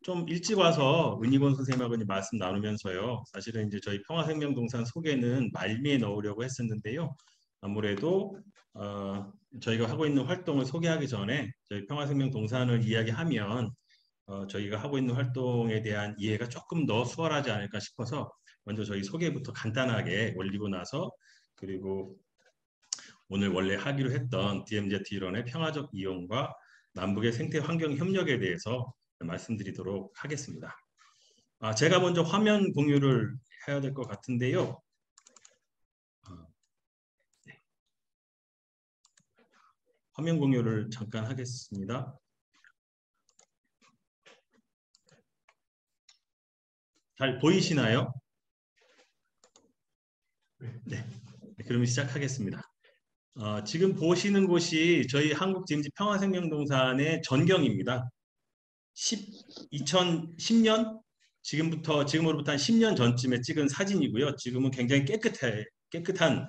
좀 일찍 와서 은희곤 선생님하고 이제 말씀 나누면서요. 사실은 이제 저희 평화생명동산 소개는 말미에 넣으려고 했었는데요. 아무래도 저희가 하고 있는 활동을 소개하기 전에 저희 평화생명동산을 이야기하면 저희가 하고 있는 활동에 대한 이해가 조금 더 수월하지 않을까 싶어서 먼저 저희 소개부터 간단하게 올리고 나서 그리고 오늘 원래 하기로 했던 DMZ 이론의 평화적 이용과 남북의 생태 환경 협력에 대해서 말씀드리도록 하겠습니다. 제가 먼저 화면 공유를 해야 될 것 같은데요. 네. 화면 공유를 잠깐 하겠습니다. 잘 보이시나요? 네. 그럼 시작하겠습니다. 지금 보시는 곳이 저희 한국 DMZ 평화생명동산의 전경입니다. 2010년 지금으로부터 한 10년 전쯤에 찍은 사진이고요. 지금은 굉장히 깨끗한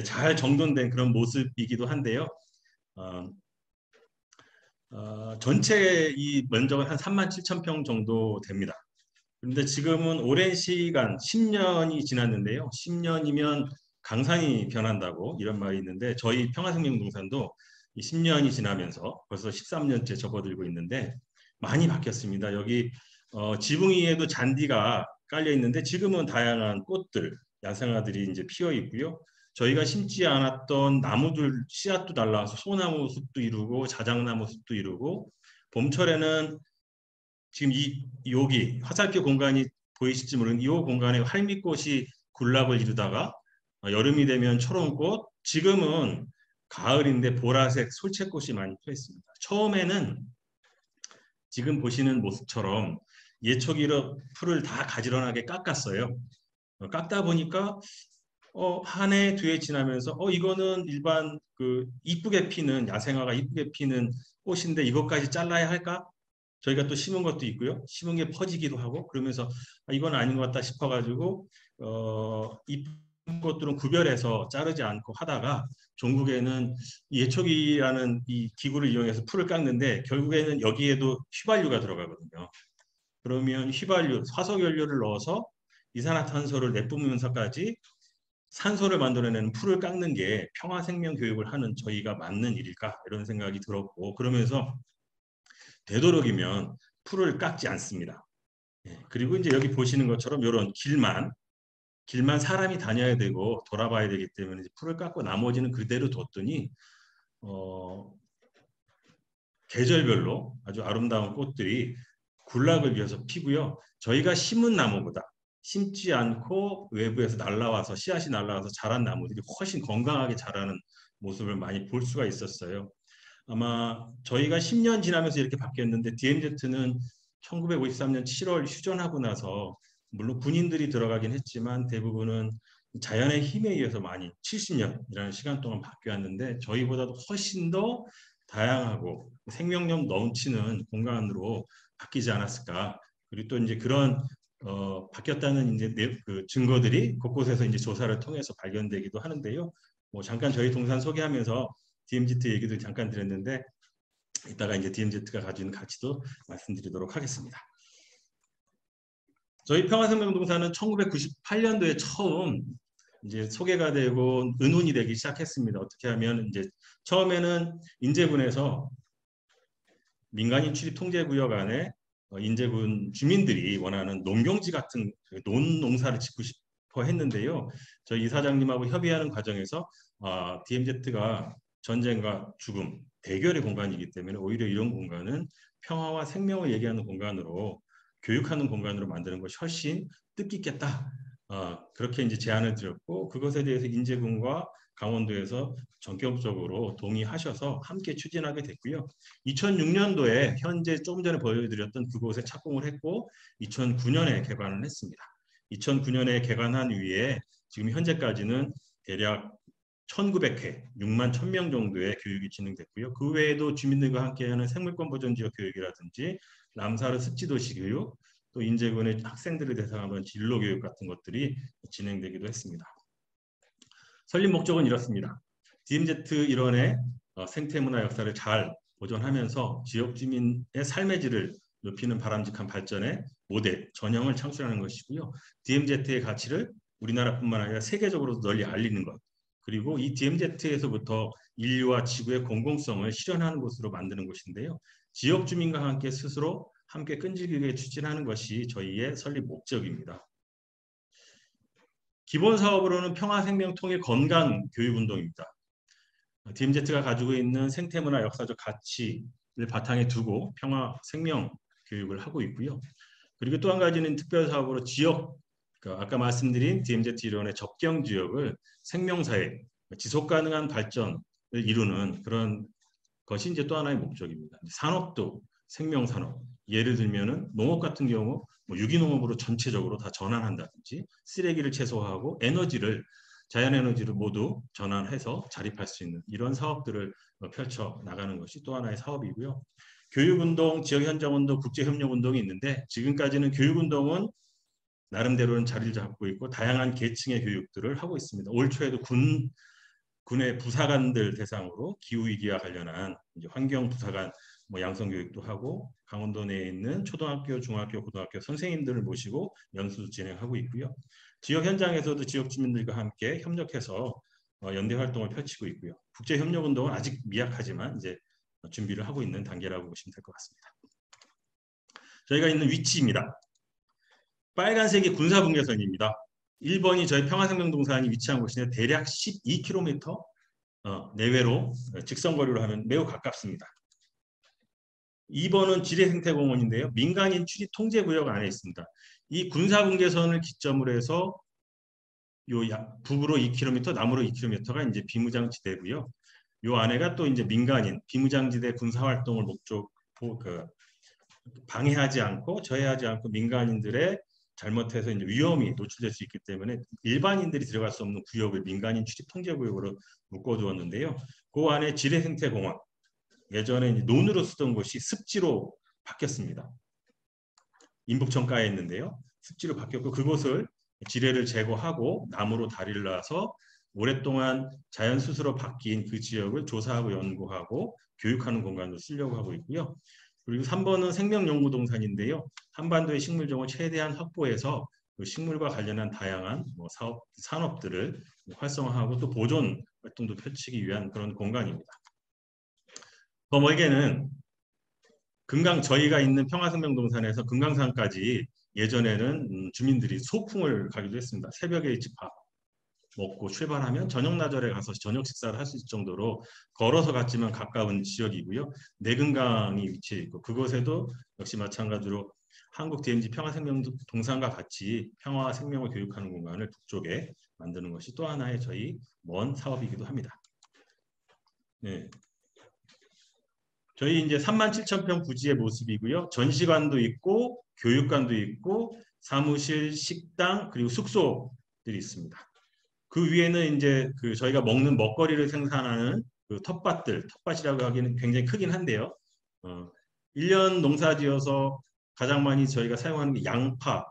잘 정돈된 그런 모습이기도 한데요. 어, 전체 이 면적은 한 3만 7천 평 정도 됩니다. 그런데 지금은 오랜 시간 10년이 지났는데요. 10년이면 강산이 변한다고 이런 말이 있는데 저희 평화생명동산도 이 10년이 지나면서 벌써 13년째 접어들고 있는데 많이 바뀌었습니다. 여기 지붕 위에도 잔디가 깔려 있는데 지금은 다양한 꽃들, 야생화들이 이제 피어 있고요. 저희가 심지 않았던 나무들 씨앗도 달라와서 소나무 숲도 이루고 자작나무 숲도 이루고 봄철에는 지금 여기 화살표 공간이 보이실지 모르는 이 공간에 할미꽃이 군락을 이루다가 여름이 되면 초롱꽃, 지금은 가을인데 보라색 솔채꽃이 많이 펴 있습니다. 처음에는 지금 보시는 모습처럼 예초기로 풀을 다 가지런하게 깎았어요. 깎다 보니까 한 해, 두 해 지나면서 이거는 일반 그 이쁘게 피는 야생화가 이쁘게 피는 꽃인데 이것까지 잘라야 할까? 저희가 또 심은 것도 있고요. 심은 게 퍼지기도 하고 그러면서 이건 아닌 것 같다 싶어가지고 이쁜 것들은 구별해서 자르지 않고 하다가 종국에는 예초기라는 이 기구를 이용해서 풀을 깎는데 결국에는 여기에도 휘발유가 들어가거든요. 그러면 휘발유, 화석연료를 넣어서 이산화탄소를 내뿜으면서까지 산소를 만들어내는 풀을 깎는 게 평화생명 교육을 하는 저희가 맞는 일일까 이런 생각이 들었고 그러면서 되도록이면 풀을 깎지 않습니다. 그리고 이제 여기 보시는 것처럼 이런 길만 사람이 다녀야 되고 돌아봐야 되기 때문에 풀을 깎고 나머지는 그대로 뒀더니 어, 계절별로 아주 아름다운 꽃들이 군락을 위해서 피고요. 저희가 심은 나무보다 심지 않고 외부에서 날라와서 씨앗이 날라와서 자란 나무들이 훨씬 건강하게 자라는 모습을 많이 볼 수가 있었어요. 아마 저희가 10년 지나면서 이렇게 바뀌었는데 DMZ는 1953년 7월 휴전하고 나서 물론 군인들이 들어가긴 했지만 대부분은 자연의 힘에 의해서 많이 70년이라는 시간 동안 바뀌었는데 저희보다도 훨씬 더 다양하고 생명력 넘치는 공간으로 바뀌지 않았을까. 그리고 또 이제 그런 바뀌었다는 이제 그 증거들이 곳곳에서 이제 조사를 통해서 발견되기도 하는데요. 뭐 잠깐 저희 동산 소개하면서 DMZ 얘기도 잠깐 드렸는데 이따가 이제 DMZ가 가지고 있는 가치도 말씀드리도록 하겠습니다. 저희 평화생명동산은 1998년도에 처음 이제 소개가 되고 의논이 되기 시작했습니다. 어떻게 하면 이제 처음에는 인제군에서 민간인 출입 통제구역 안에 인제군 주민들이 원하는 농경지 같은 논농사를 짓고 싶어 했는데요. 저희 이사장님하고 협의하는 과정에서 DMZ가 전쟁과 죽음, 대결의 공간이기 때문에 오히려 이런 공간은 평화와 생명을 얘기하는 공간으로 교육하는 공간으로 만드는 것이 훨씬 뜻깊겠다. 그렇게 이제 제안을 드렸고 그것에 대해서 인제군과 강원도에서 전격적으로 동의하셔서 함께 추진하게 됐고요. 2006년도에 현재 조금 전에 보여드렸던 그곳에 착공을 했고 2009년에 개관을 했습니다. 2009년에 개관한 이후에 지금 현재까지는 대략 1900회, 6만 1000명 정도의 교육이 진행됐고요. 그 외에도 주민들과 함께하는 생물권 보전 지역 교육이라든지 람사르 습지도시 교육, 또 인제군의 학생들을 대상으로 한 진로 교육 같은 것들이 진행되기도 했습니다. 설립 목적은 이렇습니다. DMZ 일원의 생태문화 역사를 잘 보존하면서 지역 주민의 삶의 질을 높이는 바람직한 발전의 모델, 전형을 창출하는 것이고요. DMZ의 가치를 우리나라뿐만 아니라 세계적으로 널리 알리는 것. 그리고 이 DMZ에서부터 인류와 지구의 공공성을 실현하는 곳으로 만드는 것인데요. 지역 주민과 함께 스스로 함께 끈질기게 추진하는 것이 저희의 설립 목적입니다. 기본 사업으로는 평화생명통일 건강교육운동입니다. DMZ가 가지고 있는 생태문화 역사적 가치를 바탕에 두고 평화생명 교육을 하고 있고요. 그리고 또 한 가지는 특별 사업으로 지역, 그러니까 아까 말씀드린 DMZ 이론의 접경 지역을 생명사회, 지속 가능한 발전을 이루는 그런 것이 이제 또 하나의 목적입니다. 산업도 생명산업, 예를 들면은 농업 같은 경우 뭐 유기농업으로 전체적으로 다 전환한다든지 쓰레기를 최소화하고 에너지를 자연에너지를 모두 전환해서 자립할 수 있는 이런 사업들을 펼쳐 나가는 것이 또 하나의 사업이고요. 교육운동, 지역현장운동, 국제협력운동이 있는데 지금까지는 교육운동은 나름대로는 자리를 잡고 있고 다양한 계층의 교육들을 하고 있습니다. 올 초에도 군의 부사관들 대상으로 기후위기와 관련한 이제 환경부사관 뭐 양성교육도 하고 강원도 내에 있는 초등학교, 중학교, 고등학교 선생님들을 모시고 연수 진행하고 있고요. 지역 현장에서도 지역 주민들과 함께 협력해서 연대 활동을 펼치고 있고요. 국제협력운동은 아직 미약하지만 이제 준비를 하고 있는 단계라고 보시면 될 것 같습니다. 저희가 있는 위치입니다. 빨간색이 군사분계선입니다. 1번이 저희 평화생명동산이 위치한 곳인데 대략 12km 내외로 직선거리로 하면 매우 가깝습니다. 2번은 지뢰생태공원인데요. 민간인 출입 통제구역 안에 있습니다. 이 군사분계선을 기점으로 해서 요 북으로 2km, 남으로 2km가 이제 비무장지대고요. 요 안에가 또 이제 민간인 비무장지대 군사활동을 방해하지 않고 저해하지 않고 민간인들의 잘못해서 이제 위험이 노출될 수 있기 때문에 일반인들이 들어갈 수 없는 구역을 민간인 출입 통제 구역으로 묶어두었는데요. 그 안에 지뢰생태공원 예전에 논으로 쓰던 곳이 습지로 바뀌었습니다. 인북천가에 있는데요. 습지로 바뀌었고 그곳을 지뢰를 제거하고 나무로 다리를 놔서 오랫동안 자연 스스로 바뀐 그 지역을 조사하고 연구하고 교육하는 공간으로 쓰려고 하고 있고요. 그리고 3번은 생명연구동산인데요. 한반도의 식물종을 최대한 확보해서 그 식물과 관련한 다양한 뭐 산업들을 활성화하고 또 보존 활동도 펼치기 위한 그런 공간입니다. 더 멀게는 저희가 있는 평화생명동산에서 금강산까지 예전에는 주민들이 소풍을 가기도 했습니다. 새벽에 일찍 밥 먹고 출발하면 저녁 나절에 가서 저녁 식사를 할 수 있을 정도로 걸어서 갔지만 가까운 지역이고요. 내금강이 위치해 있고 그곳에도 역시 마찬가지로 한국 DMZ 평화생명동산과 같이 평화와 생명을 교육하는 공간을 북쪽에 만드는 것이 또 하나의 저희 먼 사업이기도 합니다. 네. 저희 이제 37,000평 부지의 모습이고요. 전시관도 있고 교육관도 있고 사무실, 식당 그리고 숙소들이 있습니다. 그 위에는 이제 그 저희가 먹는 먹거리를 생산하는 그 텃밭이라고 하기는 굉장히 크긴 한데요. 1년 농사지어서 가장 많이 저희가 사용하는 게 양파,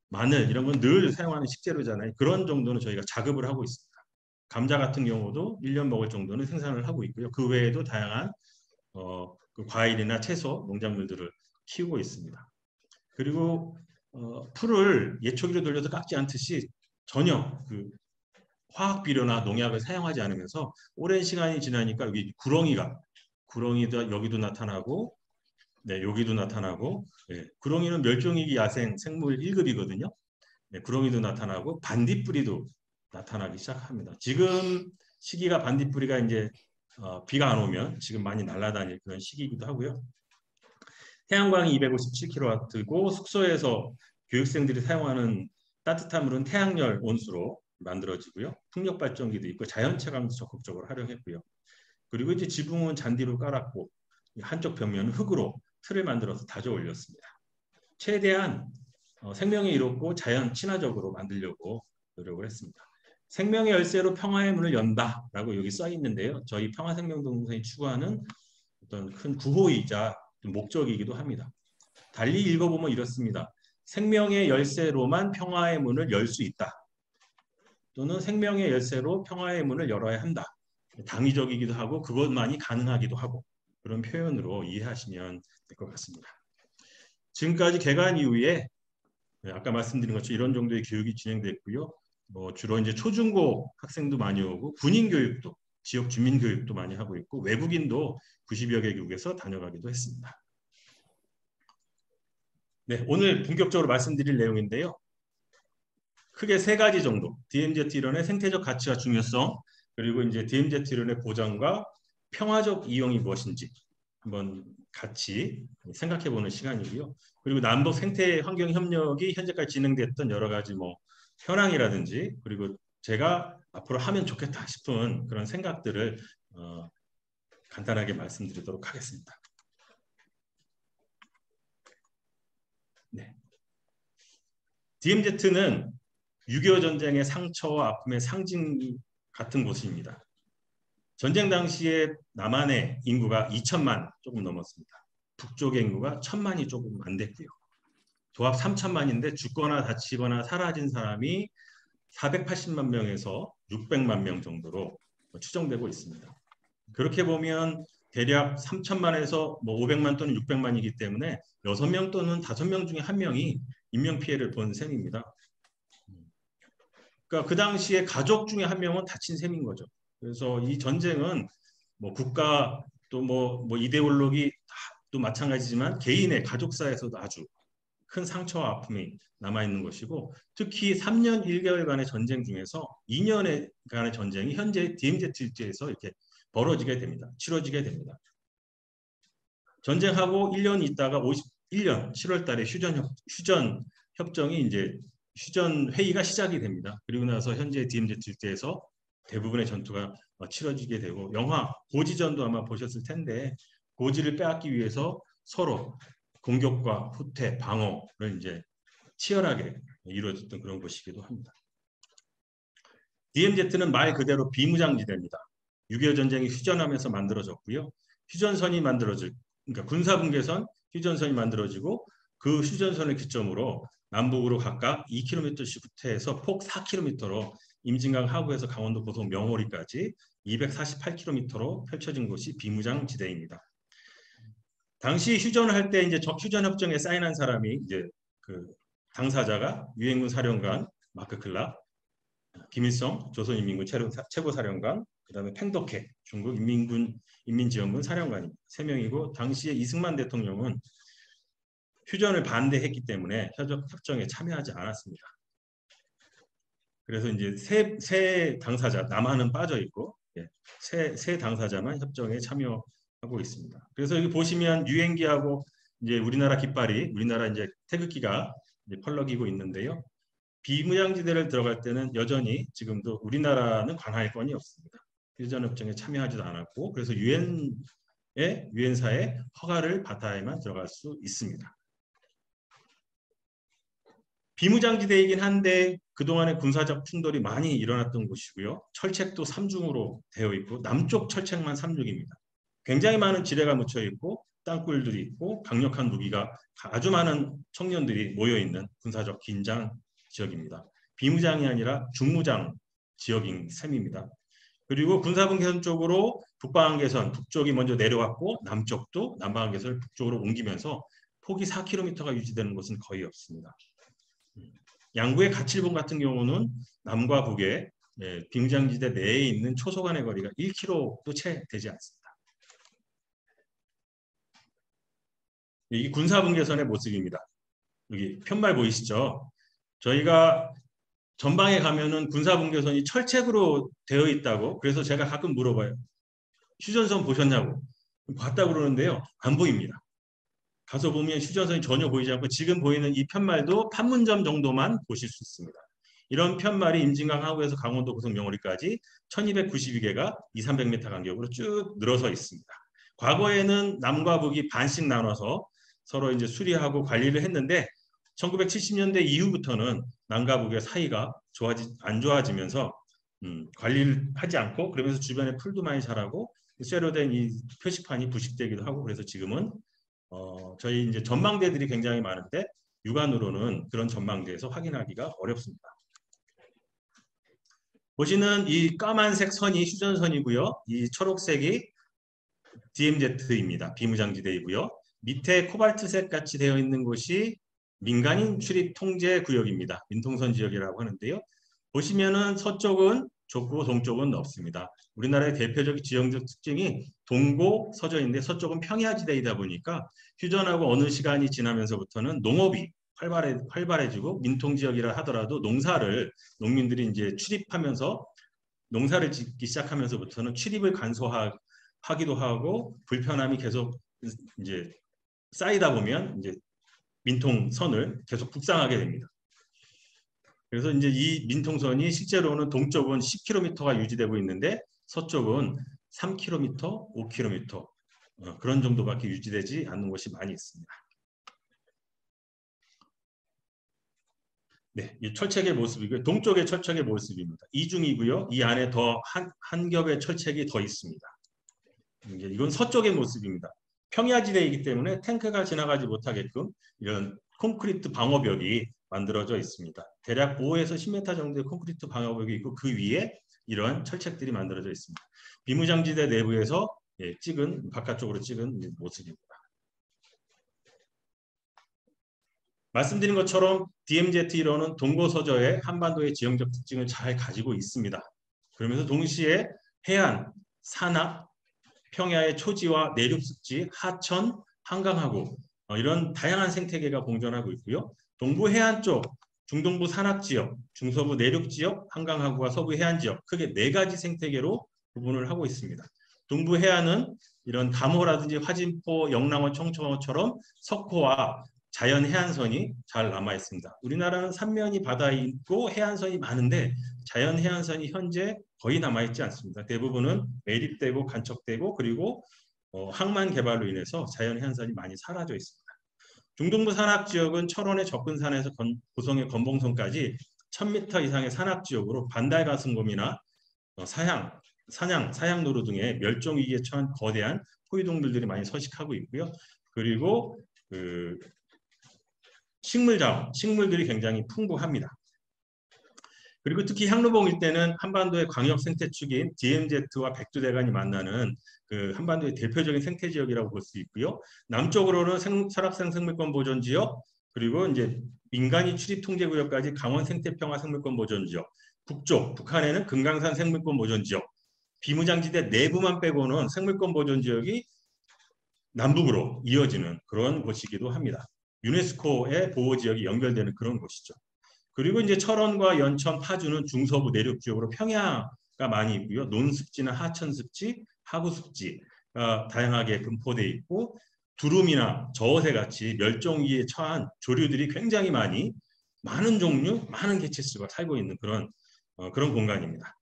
마늘 이런 건 늘 사용하는 식재료잖아요. 그런 정도는 저희가 자급을 하고 있습니다. 감자 같은 경우도 1년 먹을 정도는 생산을 하고 있고요. 그 외에도 다양한 그 과일이나 채소, 농작물들을 키우고 있습니다. 그리고 풀을 예초기로 돌려서 깎지 않듯이 전혀 그 화학 비료나 농약을 사용하지 않으면서 오랜 시간이 지나니까 여기 구렁이도 여기도 나타나고 네, 여기도 나타나고 네, 구렁이는 멸종위기 야생 생물 1급이거든요. 네, 구렁이도 나타나고 반딧불이도 나타나기 시작합니다. 지금 시기가 반딧불이가 이제 비가 안 오면 지금 많이 날아다닐 그런 시기이기도 하고요. 태양광이 257kW고 숙소에서 교육생들이 사용하는 따뜻한 물은 태양열 온수로 만들어지고요. 풍력 발전기도 있고 자연체감도 적극적으로 활용했고요. 그리고 이제 지붕은 잔디로 깔았고 한쪽 벽면은 흙으로 틀을 만들어서 다져 올렸습니다. 최대한 생명이 이롭고 자연 친화적으로 만들려고 노력을 했습니다. 생명의 열쇠로 평화의 문을 연다라고 여기 써 있는데요. 저희 평화생명동산이 추구하는 어떤 큰 구호이자 목적이기도 합니다. 달리 읽어보면 이렇습니다. 생명의 열쇠로만 평화의 문을 열 수 있다. 또는 생명의 열쇠로 평화의 문을 열어야 한다. 당위적이기도 하고 그것만이 가능하기도 하고 그런 표현으로 이해하시면 될 것 같습니다. 지금까지 개관 이후에 아까 말씀드린 것처럼 이런 정도의 교육이 진행됐고요. 뭐 주로 이제 초중고 학생도 많이 오고 군인 교육도 지역 주민 교육도 많이 하고 있고 외국인도 90여 개국에서 다녀가기도 했습니다. 네, 오늘 본격적으로 말씀드릴 내용인데요. 크게 세 가지 정도. DMZ 이론의 생태적 가치와 중요성, 그리고 이제 DMZ 이론의 보장과 평화적 이용이 무엇인지 한번 같이 생각해보는 시간이고요. 그리고 남북 생태 환경 협력이 현재까지 진행됐던 여러 가지 뭐 현황이라든지 그리고 제가 앞으로 하면 좋겠다 싶은 그런 생각들을 간단하게 말씀드리도록 하겠습니다. 네. DMZ는 6.25 전쟁의 상처와 아픔의 상징 같은 곳입니다. 전쟁 당시에 남한의 인구가 2천만 조금 넘었습니다. 북쪽의 인구가 1,000만이 조금 안 됐고요. 도합 3천만인데 죽거나 다치거나 사라진 사람이 480만 명에서 600만 명 정도로 추정되고 있습니다. 그렇게 보면 대략 3천만에서 뭐 500만 또는 600만이기 때문에 6명 또는 5명 중에 1명이 인명피해를 본 셈입니다. 그러니까 그 당시에 가족 중에 1명은 다친 셈인 거죠. 그래서 이 전쟁은 뭐 국가 또 뭐 이데올로기 또 마찬가지지만 개인의 가족사에서도 아주 큰 상처와 아픔이 남아있는 것이고 특히 3년 1개월간의 전쟁 중에서 2년간의 전쟁이 현재 DMZ 일지에서 이렇게 벌어지게 됩니다. 치러지게 됩니다. 전쟁하고 1년 있다가 51년 7월 달에 휴전 협정이 이제 휴전 회의가 시작이 됩니다. 그리고 나서 현재 DMZ 일대에서 대부분의 전투가 치러지게 되고 영화 고지전도 아마 보셨을 텐데 고지를 빼앗기 위해서 서로 공격과 후퇴, 방어를 이제 치열하게 이루어졌던 그런 곳이기도 합니다. DMZ는 말 그대로 비무장지대입니다. 6.25 전쟁이 휴전하면서 만들어졌고요. 휴전선이 그러니까 군사분계선, 휴전선이 만들어지고 그 휴전선을 기점으로 남북으로 각각 2km씩 후퇴해서 폭 4km로 임진강 하구에서 강원도 고속 명호리까지 248km로 펼쳐진 곳이 비무장지대입니다. 당시 휴전을 할 때 이제 휴전협정에 사인한 사람이 이제 그 당사자가 유엔군 사령관 마크 클락, 김일성 조선인민군 최고사령관, 그다음에 팽덕회 중국 인민지원군 사령관입니다. 3명이고 당시에 이승만 대통령은 휴전을 반대했기 때문에 협정에 참여하지 않았습니다. 그래서 이제 세 당사자 남한은 빠져 있고 세 당사자만 협정에 참여하고 있습니다. 그래서 여기 보시면 유엔기하고 이제 우리나라 깃발이 우리나라 이제 태극기가 이제 펄럭이고 있는데요. 비무장지대를 들어갈 때는 여전히 지금도 우리나라는 관할권이 없습니다. 휴전협정에 참여하지도 않았고 그래서 유엔사의 허가를 받아야만 들어갈 수 있습니다. 비무장지대이긴 한데 그동안의 군사적 충돌이 많이 일어났던 곳이고요. 철책도 3중으로 되어 있고 남쪽 철책만 3중입니다. 굉장히 많은 지뢰가 묻혀 있고 땅굴들이 있고 강력한 무기가 아주 많은 청년들이 모여있는 군사적 긴장 지역입니다. 비무장이 아니라 중무장 지역인 셈입니다. 그리고 군사분계선 쪽으로 북방한계선 북쪽이 먼저 내려왔고 남쪽도 남방한계선을 북쪽으로 옮기면서 폭이 4km가 유지되는 곳은 거의 없습니다. 양구의 가칠봉 같은 경우는 남과 북의 비무장지대 내에 있는 초소 간의 거리가 1km도 채 되지 않습니다. 이 군사분계선의 모습입니다. 여기 편말 보이시죠? 저희가 전방에 가면은 군사분계선이 철책으로 되어 있다고 그래서 제가 가끔 물어봐요. 휴전선 보셨냐고. 봤다고 그러는데요. 안 보입니다. 가서 보면 휴전선이 전혀 보이지 않고 지금 보이는 이 편말도 판문점 정도만 보실 수 있습니다. 이런 편말이 임진강 하구에서 강원도 고속 명호리까지 1292개가 200~300m 간격으로 쭉 늘어서 있습니다. 과거에는 남과 북이 반씩 나눠서 서로 이제 수리하고 관리를 했는데 1970년대 이후부터는 남과 북의 사이가 안 좋아지면서 관리를 하지 않고 그러면서 주변에 풀도 많이 자라고 쇠로 된 이 표시판이 부식되기도 하고 그래서 지금은 저희 이제 전망대들이 굉장히 많은데 육안으로는 그런 전망대에서 확인하기가 어렵습니다. 보시는 이 까만색 선이 휴전선이고요. 이 초록색이 DMZ입니다. 비무장지대이고요. 밑에 코발트색 같이 되어 있는 곳이 민간인 출입 통제 구역입니다. 민통선 지역이라고 하는데요. 보시면은 서쪽은 좁고 동쪽은 넓습니다. 우리나라의 대표적인 지형적 특징이 동고 서저인데 서쪽은 평야지대이다 보니까 휴전하고 어느 시간이 지나면서부터는 농업이 활발해지고 민통지역이라 하더라도 농민들이 이제 출입하면서 농사를 짓기 시작하면서부터는 출입을 간소화하기도 하고 불편함이 계속 이제 쌓이다 보면 이제 민통선을 계속 북상하게 됩니다. 그래서 이제 이 민통선이 실제로는 동쪽은 10km가 유지되고 있는데 서쪽은 3km, 5km 그런 정도밖에 유지되지 않는 곳이 많이 있습니다. 네, 이 철책의 모습이고요. 동쪽의 철책의 모습입니다. 이중이고요. 이 안에 더 한 겹의 철책이 더 있습니다. 이건 서쪽의 모습입니다. 평야지대이기 때문에 탱크가 지나가지 못하게끔 이런 콘크리트 방어벽이 만들어져 있습니다. 대략 5에서 10m 정도의 콘크리트 방어벽이 있고 그 위에 이런 철책들이 만들어져 있습니다. 비무장지대 내부에서 바깥쪽으로 찍은 모습입니다. 말씀드린 것처럼 DMZ-1호는 동고서저의 한반도의 지형적 특징을 잘 가지고 있습니다. 그러면서 동시에 해안, 산악, 평야의 초지와 내륙 습지, 하천, 한강하고 이런 다양한 생태계가 공존하고 있고요. 동부 해안 쪽, 중동부 산악 지역, 중서부 내륙 지역, 한강하고와 서부 해안 지역 크게 4가지 생태계로 구분을 하고 있습니다. 동부 해안은 이런 감호라든지 화진포, 영랑호, 청초호처럼 석호와 자연 해안선이 잘 남아 있습니다. 우리나라는 삼면이 바다에 있고 해안선이 많은데 자연 해안선이 현재 거의 남아있지 않습니다. 대부분은 매립되고 간척되고 그리고 항만 개발로 인해서 자연 해안선이 많이 사라져 있습니다. 중동부 산악지역은 철원의 접근산에서 고성의 건봉선까지 1000m 이상의 산악지역으로 반달가슴곰이나 사냥노루 등의 멸종위기에 처한 거대한 포유동물들이 많이 서식하고 있고요. 그리고 식물들이 굉장히 풍부합니다. 그리고 특히 향로봉 일대는 한반도의 광역 생태축인 DMZ와 백두대간이 만나는 그 한반도의 대표적인 생태 지역이라고 볼 수 있고요. 남쪽으로는 설악산 생물권 보존 지역, 그리고 이제 민간인 출입 통제 구역까지 강원 생태평화 생물권 보존 지역, 북한에는 금강산 생물권 보존 지역, 비무장지대 내부만 빼고는 생물권 보존 지역이 남북으로 이어지는 그런 곳이기도 합니다. 유네스코의 보호지역이 연결되는 그런 곳이죠. 그리고 이제 철원과 연천, 파주는 중서부 내륙 지역으로 평야가 많이 있고요. 논습지나 하천습지, 하구습지가 다양하게 분포되어 있고 두루미나 저어새 같이 멸종위기에 처한 조류들이 굉장히 많은 종류, 많은 개체수가 살고 있는 그런 공간입니다.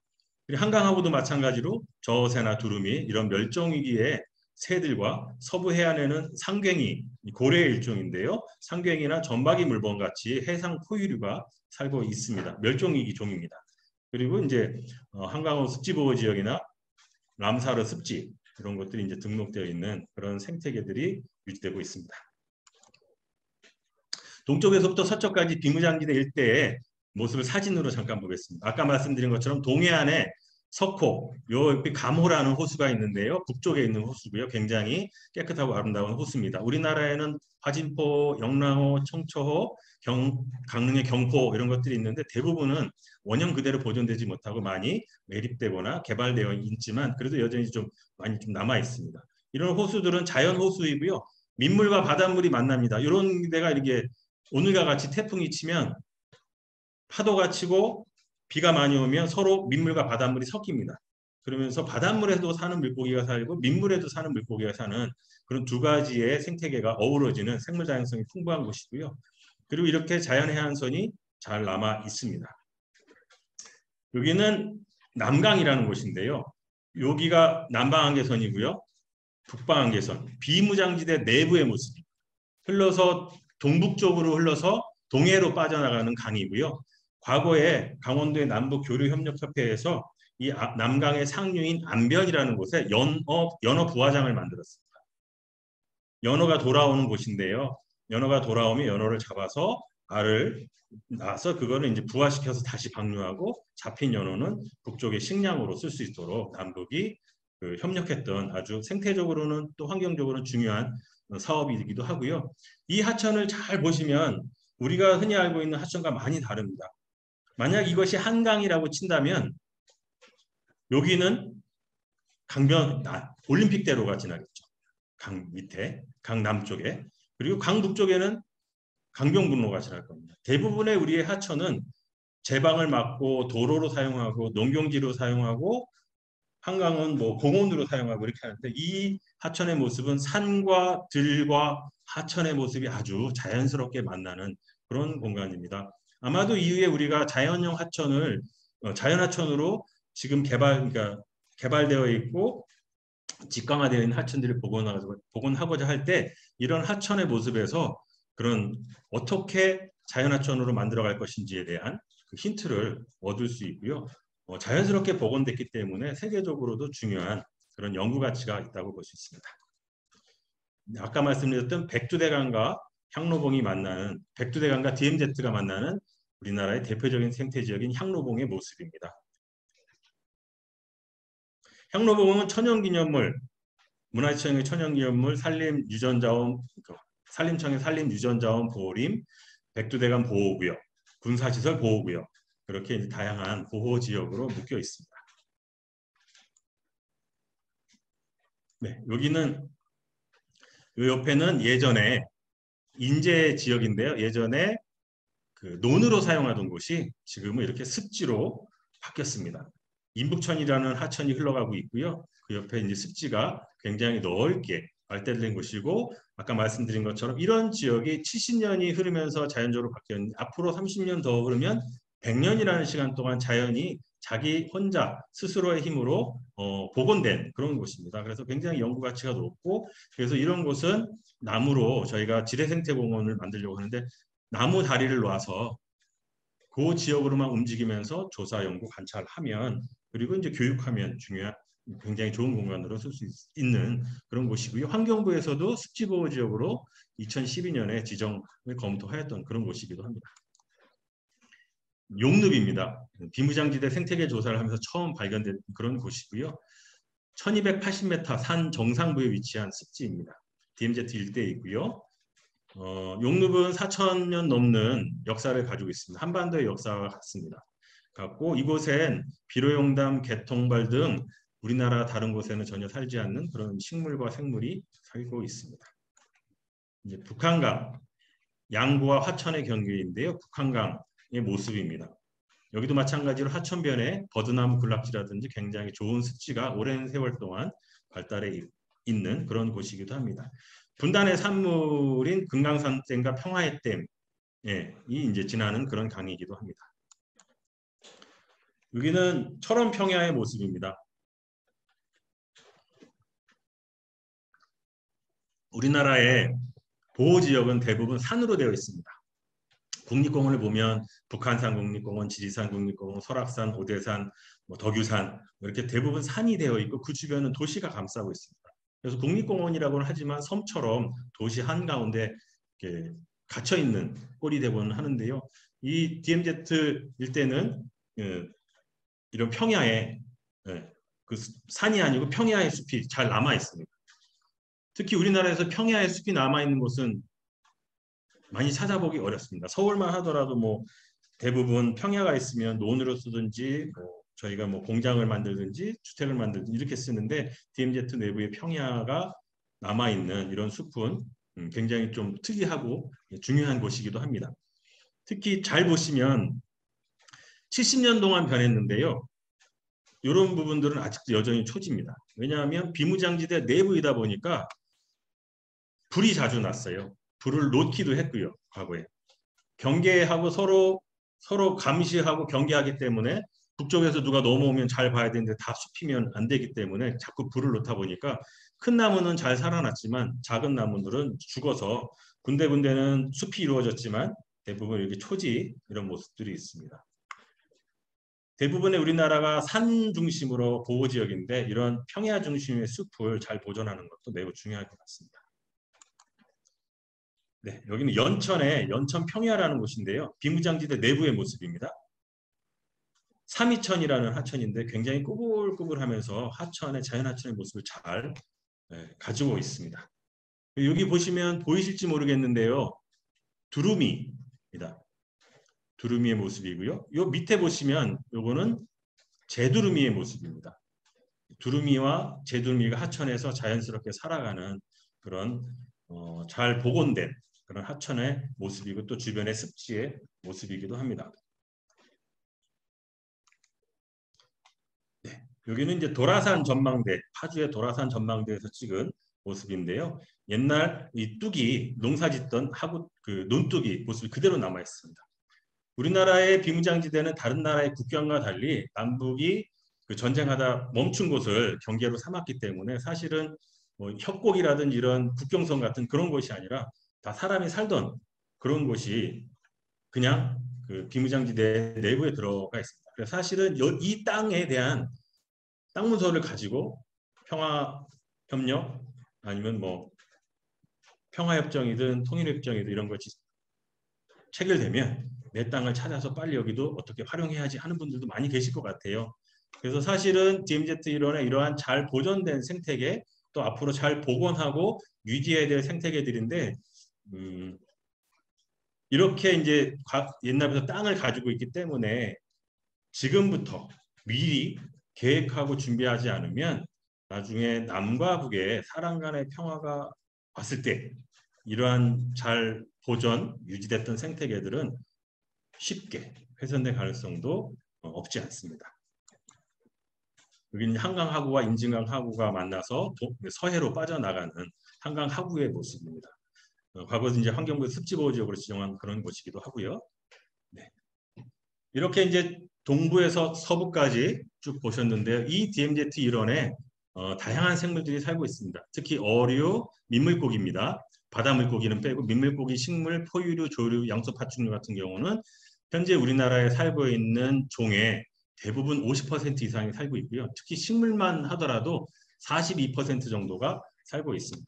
그리고 한강하고도 마찬가지로 저어새나 두루미 이런 멸종위기의 새들과 서부 해안에는 상괭이, 고래의 일종인데요. 상괭이나 점박이 물범 같이 해상 포유류가 살고 있습니다. 멸종위기 종입니다. 그리고 이제 한강호 습지보호 지역이나 람사르 습지 이런 것들이 이제 등록되어 있는 그런 생태계들이 유지되고 있습니다. 동쪽에서부터 서쪽까지 비무장지대 일대의 모습을 사진으로 잠깐 보겠습니다. 아까 말씀드린 것처럼 동해안에 석호, 요 감호라는 호수가 있는데요. 북쪽에 있는 호수고요. 굉장히 깨끗하고 아름다운 호수입니다. 우리나라에는 화진포, 영랑호, 청초호, 강릉의 경포 이런 것들이 있는데 대부분은 원형 그대로 보존되지 못하고 많이 매립되거나 개발되어 있지만 그래도 여전히 많이 남아 있습니다. 이런 호수들은 자연 호수이고요. 민물과 바닷물이 만납니다. 이런 데가 이렇게 오늘과 같이 태풍이 치면 파도가 치고 비가 많이 오면 서로 민물과 바닷물이 섞입니다. 그러면서 바닷물에도 사는 물고기가 살고 민물에도 사는 물고기가 사는 그런 두 가지의 생태계가 어우러지는 생물 다양성이 풍부한 곳이고요. 그리고 이렇게 자연 해안선이 잘 남아 있습니다. 여기는 남강이라는 곳인데요. 여기가 남방한계선이고요. 북방한계선, 비무장지대 내부의 모습입니다. 흘러서 동북쪽으로 흘러서 동해로 빠져나가는 강이고요. 과거에 강원도의 남북교류협력협회에서 이 남강의 상류인 안변이라는 곳에 연어 부화장을 만들었습니다. 연어가 돌아오는 곳인데요. 연어가 돌아오면 연어를 잡아서 알을 낳아서 그거를 이제 부화시켜서 다시 방류하고 잡힌 연어는 북쪽의 식량으로 쓸 수 있도록 남북이 협력했던 아주 생태적으로는 또 환경적으로는 중요한 사업이기도 하고요. 이 하천을 잘 보시면 우리가 흔히 알고 있는 하천과 많이 다릅니다. 만약 이것이 한강이라고 친다면 여기는 올림픽대로가 지나겠죠. 강 밑에, 강 남쪽에. 그리고 강 북쪽에는 강변북로가 지날 겁니다. 대부분의 우리의 하천은 제방을 막고 도로로 사용하고 농경지로 사용하고 한강은 뭐 공원으로 사용하고 이렇게 하는데 이 하천의 모습은 산과 들과 하천의 모습이 아주 자연스럽게 만나는 그런 공간입니다. 아마도 이후에 우리가 자연형 하천을 자연하천으로 지금 그러니까 개발되어 있고 직강화되어 있는 하천들을 복원하고자 할 때 이런 하천의 모습에서 그런 어떻게 자연하천으로 만들어갈 것인지에 대한 그 힌트를 얻을 수 있고요. 자연스럽게 복원됐기 때문에 세계적으로도 중요한 그런 연구 가치가 있다고 볼 수 있습니다. 아까 말씀드렸던 백두대간과 향로봉이 만나는 백두대간과 DMZ가 만나는 우리나라의 대표적인 생태지역인 향로봉의 모습입니다. 향로봉은 천연기념물, 문화재청의 천연기념물, 산림청의 산림유전자원 보호림, 백두대간 보호구역, 군사시설 보호구역 그렇게 이제 다양한 보호지역으로 묶여 있습니다. 네, 여기는 이 옆에는 예전에 인제 지역인데요. 예전에 그 논으로 사용하던 곳이 지금은 이렇게 습지로 바뀌었습니다. 인북천이라는 하천이 흘러가고 있고요. 그 옆에 이제 습지가 굉장히 넓게 발달된 곳이고 아까 말씀드린 것처럼 이런 지역이 70년이 흐르면서 자연적으로 바뀌었는데 앞으로 30년 더 흐르면 100년이라는 시간 동안 자연이 자기 혼자 스스로의 힘으로 복원된 그런 곳입니다. 그래서 굉장히 연구 가치가 높고 그래서 이런 곳은 나무로 저희가 지뢰생태공원을 만들려고 하는데 나무 다리를 놔서 그 지역으로만 움직이면서 조사, 연구, 관찰하면 그리고 이제 교육하면 굉장히 좋은 공간으로 쓸 수 있는 그런 곳이고요. 환경부에서도 습지보호 지역으로 2012년에 지정을 검토하였던 그런 곳이기도 합니다. 용늪입니다. 비무장지대 생태계 조사를 하면서 처음 발견된 그런 곳이고요. 1280m 산 정상부에 위치한 습지입니다. DMZ 일대에 있고요. 용늪은 4,000년 넘는 역사를 가지고 있습니다. 한반도의 역사와 같습니다. 같고 이곳엔 비료용담, 개통발 등 우리나라 다른 곳에는 전혀 살지 않는 그런 식물과 생물이 살고 있습니다. 이제 북한강, 양구와 화천의 경계인데요. 북한강의 모습입니다. 여기도 마찬가지로 하천변에 버드나무 군락지라든지 굉장히 좋은 습지가 오랜 세월 동안 발달해 있는 그런 곳이기도 합니다. 분단의 산물인 금강산댐과 평화의 댐이 이제 지나는 그런 강이기도 합니다. 여기는 철원평야의 모습입니다. 우리나라의 보호지역은 대부분 산으로 되어 있습니다. 국립공원을 보면 북한산 국립공원, 지리산 국립공원, 설악산, 오대산, 덕유산 이렇게 대부분 산이 되어 있고 그 주변은 도시가 감싸고 있습니다. 그래서 국립공원이라고는 하지만 섬처럼 도시 한가운데 이렇게 갇혀 있는 꼴이 되고는 하는데요. 이 DMZ 일대는 이런 평야에 그 산이 아니고 평야의 숲이 잘 남아 있습니다. 특히 우리나라에서 평야의 숲이 남아 있는 곳은 많이 찾아보기 어렵습니다. 서울만 하더라도 뭐 대부분 평야가 있으면 논으로 쓰든지 저희가 뭐 공장을 만들든지 주택을 만들든지 이렇게 쓰는데 DMZ 내부에 평야가 남아 있는 이런 숲은 굉장히 좀 특이하고 중요한 곳이기도 합니다. 특히 잘 보시면 70년 동안 변했는데요. 이런 부분들은 아직도 여전히 초지입니다. 왜냐하면 비무장지대 내부이다 보니까 불이 자주 났어요. 불을 놓기도 했고요. 과거에. 경계하고 서로 감시하고 경계하기 때문에 북쪽에서 누가 넘어오면 잘 봐야 되는데 다 숲이면 안 되기 때문에 자꾸 불을 놓다 보니까 큰 나무는 잘 살아났지만 작은 나무들은 죽어서 군데군데는 숲이 이루어졌지만 대부분 이렇게 초지 이런 모습들이 있습니다. 대부분의 우리나라가 산 중심으로 보호지역인데 이런 평야 중심의 숲을 잘 보존하는 것도 매우 중요할 것 같습니다. 네, 여기는 연천의 연천 평야라는 곳인데요. 비무장지대 내부의 모습입니다. 삼이천이라는 하천인데 굉장히 꾸불꾸불하면서 자연하천의 모습을 잘 가지고 있습니다. 여기 보시면 보이실지 모르겠는데요. 두루미입니다. 두루미의 모습이고요. 요 밑에 보시면 요거는 제두루미의 모습입니다. 두루미와 제두루미가 하천에서 자연스럽게 살아가는 그런 잘 복원된 그런 하천의 모습이고 또 주변의 습지의 모습이기도 합니다. 네, 여기는 이제 도라산 전망대, 파주의 도라산 전망대에서 찍은 모습인데요. 옛날 이 뚝이 농사짓던 그 논뚝이 모습이 그대로 남아 있습니다. 우리나라의 비무장지대는 다른 나라의 국경과 달리 남북이 그 전쟁하다 멈춘 곳을 경계로 삼았기 때문에 사실은 뭐 협곡이라든지 이런 국경선 같은 그런 곳이 아니라 다 사람이 살던 그런 곳이 그냥 그 비무장지대 내부에 들어가 있습니다. 그래서 사실은 이 땅에 대한 땅 문서를 가지고 평화 협력 아니면 뭐 평화협정이든 통일협정이든 이런 것이 체결되면 내 땅을 찾아서 빨리 여기도 어떻게 활용해야지 하는 분들도 많이 계실 것 같아요. 그래서 사실은 DMZ 이론의 이러한 잘 보존된 생태계 또 앞으로 잘 복원하고 유지해야 될 생태계들인데 이렇게 이제 옛날부터 땅을 가지고 있기 때문에 지금부터 미리 계획하고 준비하지 않으면 나중에 남과 북의 사람 간의 평화가 왔을 때 이러한 잘 보존, 유지됐던 생태계들은 쉽게 훼손될 가능성도 없지 않습니다. 여기는 한강하구와 임진강하구가 만나서 서해로 빠져나가는 한강하구의 모습입니다. 과거에 이제 환경부 습지보호지역으로 지정한 그런 곳이기도 하고요. 네. 이렇게 이제 동부에서 서부까지 쭉 보셨는데요. 이 DMZ 일원에 다양한 생물들이 살고 있습니다. 특히 어류, 민물고기입니다. 바다 물고기는 빼고 민물고기, 식물, 포유류, 조류, 양서 파충류 같은 경우는 현재 우리나라에 살고 있는 종의 대부분 50% 이상이 살고 있고요. 특히 식물만 하더라도 42% 정도가 살고 있습니다.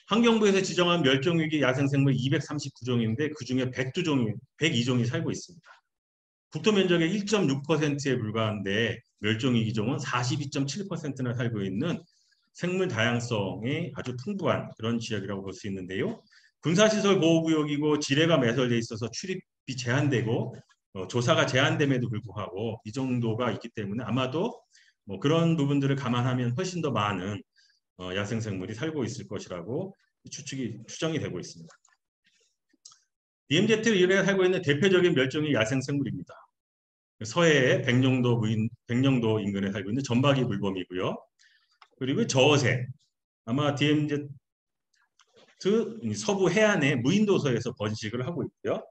환경부에서 지정한 멸종위기 야생생물 239종인데 그중에 102종이 살고 있습니다. 국토 면적의 1.6%에 불과한데 멸종위기종은 42.7%나 살고 있는 생물 다양성이 아주 풍부한 그런 지역이라고 볼 수 있는데요. 군사시설 보호구역이고 지뢰가 매설돼 있어서 출입이 제한되고 조사가 제한됨에도 불구하고 이 정도가 있기 때문에 아마도 뭐 그런 부분들을 감안하면 훨씬 더 많은 야생생물이 살고 있을 것이라고 추정이 되고 있습니다. DMZ 일에 살고 있는 대표적인 멸종위 야생생물입니다. 서해의 백령도 인근에 살고 있는 점박이 물범이고요. 그리고 저어새, 아마 DMZ 서부 해안의 무인도서에서 번식을 하고 있고요.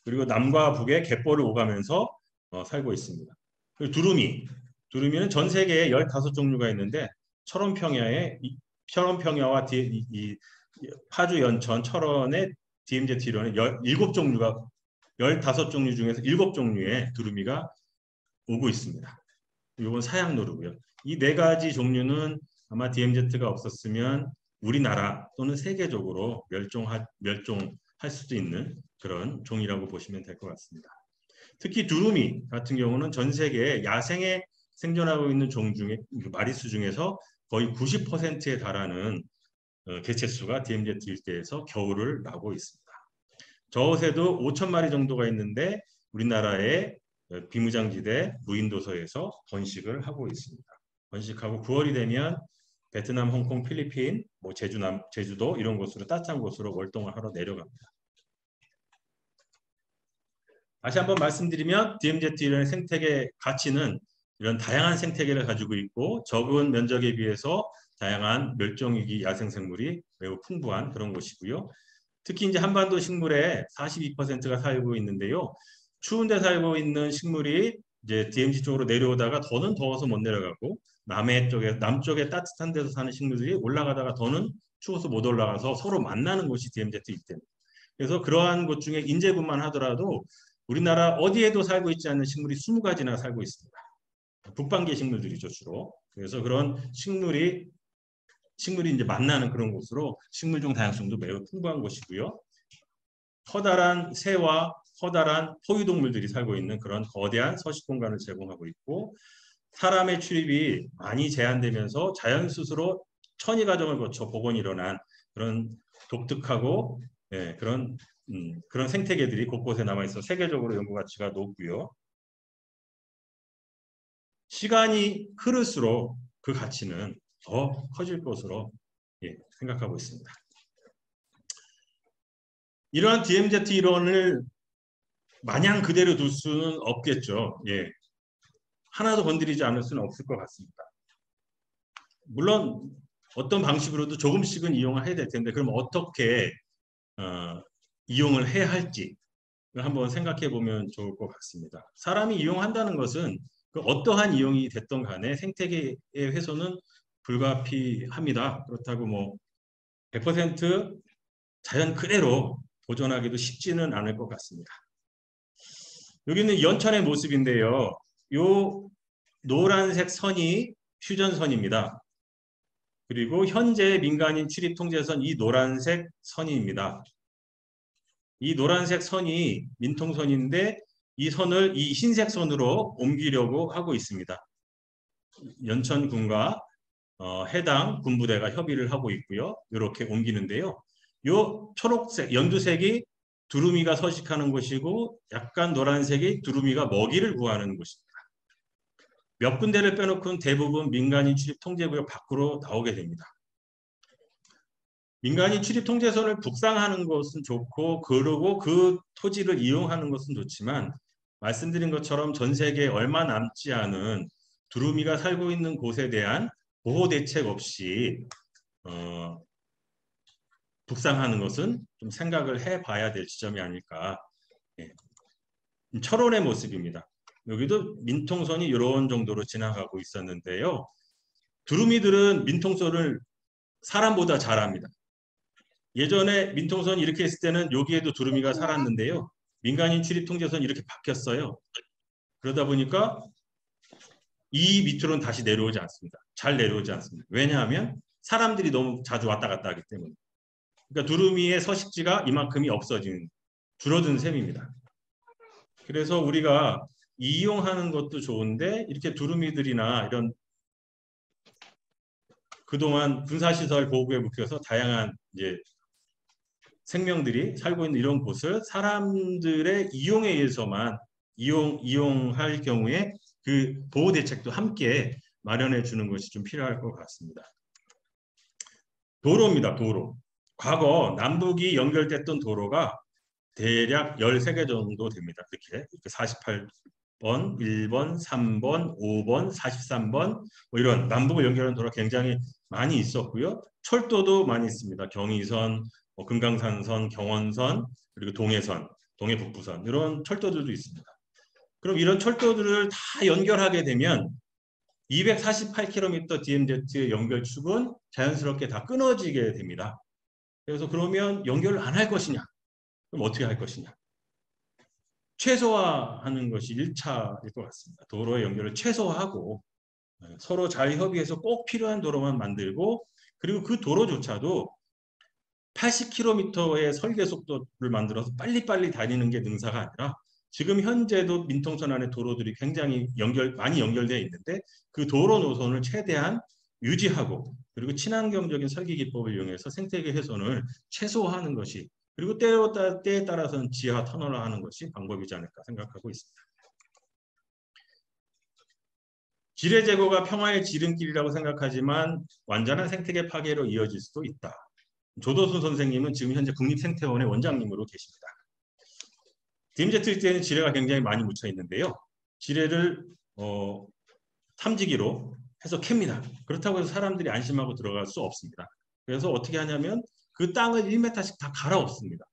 그리고 남과 북의 갯벌을 오가면서 살고 있습니다. 그리고 두루미는 전 세계에 15종류가 있는데 철원평야와 파주 연천 철원의 DMZ 일원에 7종류가 15종류 중에서 7종류의 두루미가 오고 있습니다. 이건 사양노루고요. 이 4가지 종류는 아마 DMZ가 없었으면 우리나라 또는 세계적으로 멸종할 수도 있는 그런 종이라고 보시면 될 것 같습니다. 특히 두루미 같은 경우는 전 세계에 야생에 생존하고 있는 종 중에 마리수 중에서 거의 90%에 달하는 개체수가 DMZ 일대에서 겨울을 나고 있습니다. 저어새도 5,000마리 정도가 있는데 우리나라의 비무장지대 무인도서에서 번식을 하고 있습니다. 번식하고 9월이 되면 베트남, 홍콩, 필리핀, 뭐 제주도 이런 곳으로 따뜻한 곳으로 월동을 하러 내려갑니다. 다시 한번 말씀드리면 DMZ 이런 생태계 가치는 이런 다양한 생태계를 가지고 있고 적은 면적에 비해서 다양한 멸종위기 야생생물이 매우 풍부한 그런 곳이고요. 특히 이제 한반도 식물의 42%가 살고 있는데요. 추운 데 살고 있는 식물이 이제 DMZ 쪽으로 내려오다가 더는 더워서 못 내려가고 남쪽에 따뜻한 데서 사는 식물들이 올라가다가 더는 추워서 못 올라가서 서로 만나는 곳이 DMZ이기 때문에. 그래서 그러한 곳 중에 인제군만 하더라도 우리나라 어디에도 살고 있지 않는 식물이 20가지나 살고 있습니다. 북방계 식물들이죠, 주로. 그래서 그런 식물이 이제 만나는 그런 곳으로 식물종 다양성도 매우 풍부한 곳이고요. 커다란 새와 커다란 포유동물들이 살고 있는 그런 거대한 서식 공간을 제공하고 있고 사람의 출입이 많이 제한되면서 자연 스스로 천위 과정을 거쳐 복원이 일어난 그런 독특하고 그런 생태계들이 곳곳에 남아 있어 세계적으로 연구 가치가 높고요. 시간이 흐를수록 그 가치는 더 커질 것으로 생각하고 있습니다. 이러한 DMZ 이론을 마냥 그대로 둘 수는 없겠죠. 하나도 건드리지 않을 수는 없을 것 같습니다. 물론 어떤 방식으로도 조금씩은 이용을 해야 될 텐데 그럼 어떻게 이용을 해야 할지 한번 생각해 보면 좋을 것 같습니다. 사람이 이용한다는 것은 그 어떠한 이용이 됐던 간에 생태계의 훼손은 불가피합니다. 그렇다고 뭐 100% 자연 그대로 보존하기도 쉽지는 않을 것 같습니다. 여기는 연천의 모습인데요. 요 노란색 선이 휴전선입니다. 그리고 현재 민간인 출입 통제선 이 노란색 선입니다. 이 노란색 선이 민통선인데 이 선을 이 흰색 선으로 옮기려고 하고 있습니다. 연천군과 해당 군부대가 협의를 하고 있고요. 이렇게 옮기는데요. 요 초록색, 연두색이 두루미가 서식하는 곳이고 약간 노란색이 두루미가 먹이를 구하는 곳입니다. 몇 군데를 빼놓고는 대부분 민간인 출입 통제구역 밖으로 나오게 됩니다. 민간인 출입 통제선을 북상하는 것은 좋고 그러고 그 토지를 이용하는 것은 좋지만 말씀드린 것처럼 전 세계에 얼마 남지 않은 두루미가 살고 있는 곳에 대한 보호 대책 없이 북상하는 것은 좀 생각을 해봐야 될 지점이 아닐까. 철원의 모습입니다. 여기도 민통선이 이런 정도로 지나가고 있었는데요. 두루미들은 민통선을 사람보다 잘 압니다. 예전에 민통선이 이렇게 했을 때는 여기에도 두루미가 살았는데요. 민간인 출입 통제선이 이렇게 바뀌었어요. 그러다 보니까 이 밑으로는 다시 내려오지 않습니다. 잘 내려오지 않습니다. 왜냐하면 사람들이 너무 자주 왔다 갔다 하기 때문에. 그러니까 두루미의 서식지가 이만큼이 줄어든 셈입니다. 그래서 우리가 이용하는 것도 좋은데 이렇게 두루미들이나 이런 그동안 군사시설 보호구에 묶여서 다양한 생명들이 살고 있는 이런 곳을 사람들의 이용에 의해서만 이용할 경우에 그 보호 대책도 함께 마련해 주는 것이 좀 필요할 것 같습니다. 도로입니다. 도로. 과거 남북이 연결됐던 도로가 대략 13개 정도 됩니다. 이렇게 48번, 1번, 3번, 5번, 43번 뭐 이런 남북을 연결하는 도로가 굉장히 많이 있었고요. 철도도 많이 있습니다. 경의선, 금강산선, 경원선, 그리고 동해선, 동해북부선 이런 철도들도 있습니다. 그럼 이런 철도들을 다 연결하게 되면 248km DMZ의 연결축은 자연스럽게 다 끊어지게 됩니다. 그래서 그러면 연결을 안 할 것이냐? 그럼 어떻게 할 것이냐? 최소화하는 것이 1차일 것 같습니다. 도로의 연결을 최소화하고 서로 잘 협의해서 꼭 필요한 도로만 만들고 그리고 그 도로조차도 80km의 설계 속도를 만들어서 빨리빨리 다니는 게 능사가 아니라 지금 현재도 민통선 안에 도로들이 굉장히 많이 연결되어 있는데 그 도로 노선을 최대한 유지하고 그리고 친환경적인 설계 기법을 이용해서 생태계 훼손을 최소화하는 것이 그리고 때에 따라서는 지하 터널을 하는 것이 방법이지 않을까 생각하고 있습니다. 지뢰 제거가 평화의 지름길이라고 생각하지만 완전한 생태계 파괴로 이어질 수도 있다. 조도순 선생님은 지금 현재 국립생태원의 원장님으로 계십니다. DMZ 때는 지뢰가 굉장히 많이 묻혀 있는데요. 지뢰를 탐지기로 해서 캡니다. 그렇다고 해서 사람들이 안심하고 들어갈 수 없습니다. 그래서 어떻게 하냐면 그 땅을 1m씩 다 갈아엎습니다.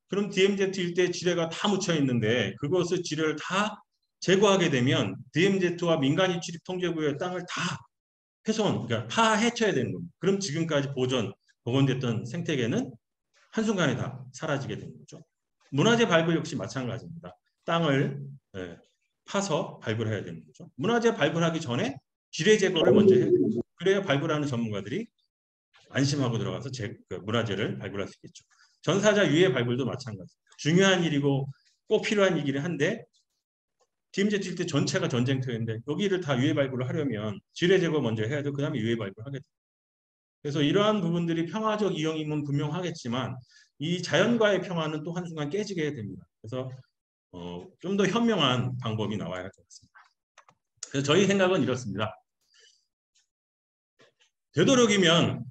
그럼 DMZ 일대에 지뢰가 다 묻혀 있는데 그것을 지뢰를 다 제거하게 되면 DMZ와 민간인 출입 통제구역의 땅을 다 그러니까 다 해쳐야 되는 겁니다. 그럼 지금까지 복원됐던 생태계는 한순간에 다 사라지게 되는 거죠. 문화재 발굴 역시 마찬가지입니다. 땅을 파서 발굴해야 되는 거죠. 문화재 발굴하기 전에 지뢰 제거를 먼저 해야 됩니다. 그래야 발굴하는 전문가들이 안심하고 들어가서 문화재를 발굴할 수 있겠죠. 전사자 유해 발굴도 마찬가지입니다. 중요한 일이고 꼭 필요한 일이긴 한데 DMZ 일대 전체가 전쟁터인데 여기를 다 유해 발굴을 하려면 지뢰 제거 먼저 해야 되고 그 다음에 유해 발굴을 하게 됩니다. 그래서 이러한 부분들이 평화적 이용임은 분명하겠지만 이 자연과의 평화는 또 한순간 깨지게 됩니다. 그래서 좀 더 현명한 방법이 나와야 할 것 같습니다. 그래서 저희 생각은 이렇습니다. 되도록이면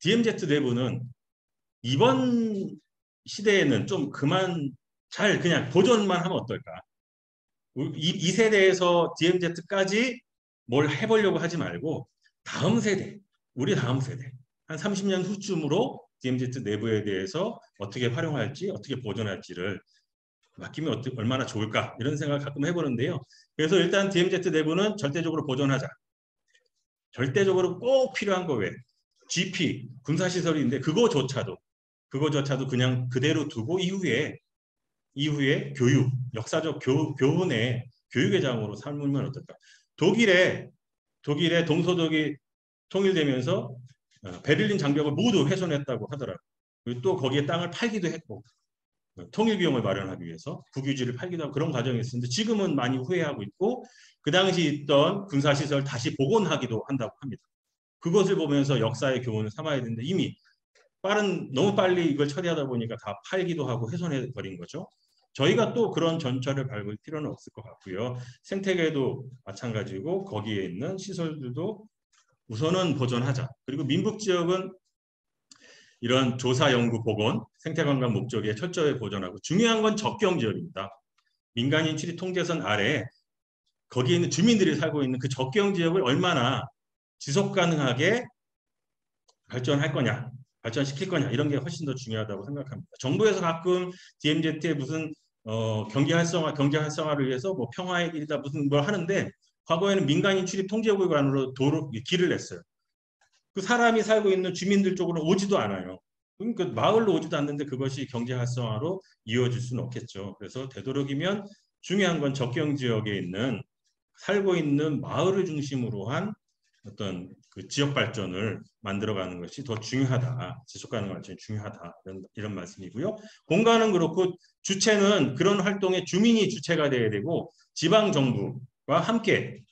DMZ 내부는 이번 시대에는 좀 그만 잘 그냥 보존만 하면 어떨까? 이 세대에서 DMZ까지 뭘 해보려고 하지 말고 다음 세대, 우리 다음 세대, 한 30년 후쯤으로 DMZ 내부에 대해서 어떻게 활용할지, 어떻게 보존할지를 맡기면 얼마나 좋을까 이런 생각을 가끔 해보는데요. 그래서 일단 DMZ 내부는 절대적으로 보존하자. 절대적으로 꼭 필요한 거 왜? GP, 군사시설인데 그거조차도 그냥 그대로 두고 이후에 교육, 역사적 교훈의 교육의 장으로 삼으면 어떨까? 독일의 동서독이 통일되면서 베를린 장벽을 모두 훼손했다고 하더라고요. 그리고 또 거기에 땅을 팔기도 했고 통일 비용을 마련하기 위해서 국유지를 팔기도 하고 그런 과정이 있었는데 지금은 많이 후회하고 있고 그 당시 있던 군사시설 다시 복원하기도 한다고 합니다. 그것을 보면서 역사의 교훈을 삼아야 되는데 이미 너무 빨리 이걸 처리하다 보니까 다 팔기도 하고 훼손해 버린 거죠. 저희가 또 그런 전철을 밟을 필요는 없을 것 같고요. 생태계도 마찬가지고 거기에 있는 시설들도 우선은 보존하자. 그리고 민북 지역은 이런 조사, 연구, 보건, 생태관광 목적에 철저히 보존하고 중요한 건 접경 지역입니다. 민간인 출입 통제선 아래 거기에 있는 주민들이 살고 있는 그 접경 지역을 얼마나 지속 가능하게 발전할 거냐, 발전시킬 거냐 이런 게 훨씬 더 중요하다고 생각합니다. 정부에서 가끔 DMZ의 무슨 경제 활성화를 위해서 뭐 평화의 길이다 무슨 뭘 하는데 과거에는 민간인 출입 통제구간으로 길을 냈어요. 그 사람이 살고 있는 주민들 쪽으로 오지도 않아요. 그러니까 마을로 오지도 않는데 그것이 경제 활성화로 이어질 수는 없겠죠. 그래서 되도록이면 중요한 건 접경 지역에 있는 살고 있는 마을을 중심으로 한 어떤 그 지역 발전을 만들어가는 것이 더 중요하다. 지속 가능한 발전이 중요하다. 이런 말씀이고요. 공간은 그렇고 주체는 그런 활동의 주민이 주체가 돼야 되고 지방 정부와 함께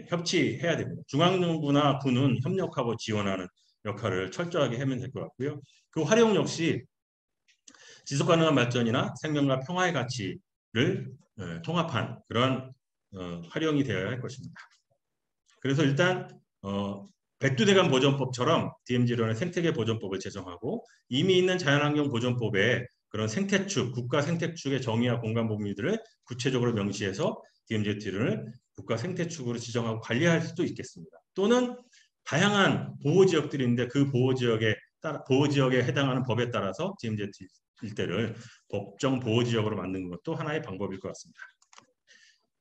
협치해야 됩니다. 중앙정부나 군은 협력하고 지원하는 역할을 철저하게 하면 될 것 같고요. 그 활용 역시 지속 가능한 발전이나 생명과 평화의 가치를 통합한 그런 활용이 되어야 할 것입니다. 그래서 일단 백두대간 보전법처럼 DMZ론의 생태계 보전법을 제정하고 이미 있는 자연환경 보전법에 그런 생태축, 국가 생태축의 정의와 공간 범위들을 구체적으로 명시해서 DMZ를 국가 생태축으로 지정하고 관리할 수도 있겠습니다. 또는 다양한 보호지역들이 있는데 그 보호지역에 해당하는 법에 따라서 DMZ 일대를 법정 보호지역으로 만드는 것도 하나의 방법일 것 같습니다.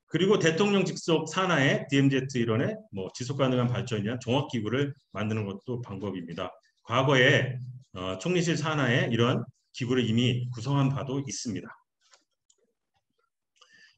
그리고 대통령 직속 산하의 DMZ 일원의 지속 가능한 발전을 위한 종합기구를 만드는 것도 방법입니다. 과거에 총리실 산하에 이런 기구를 이미 구성한 바도 있습니다.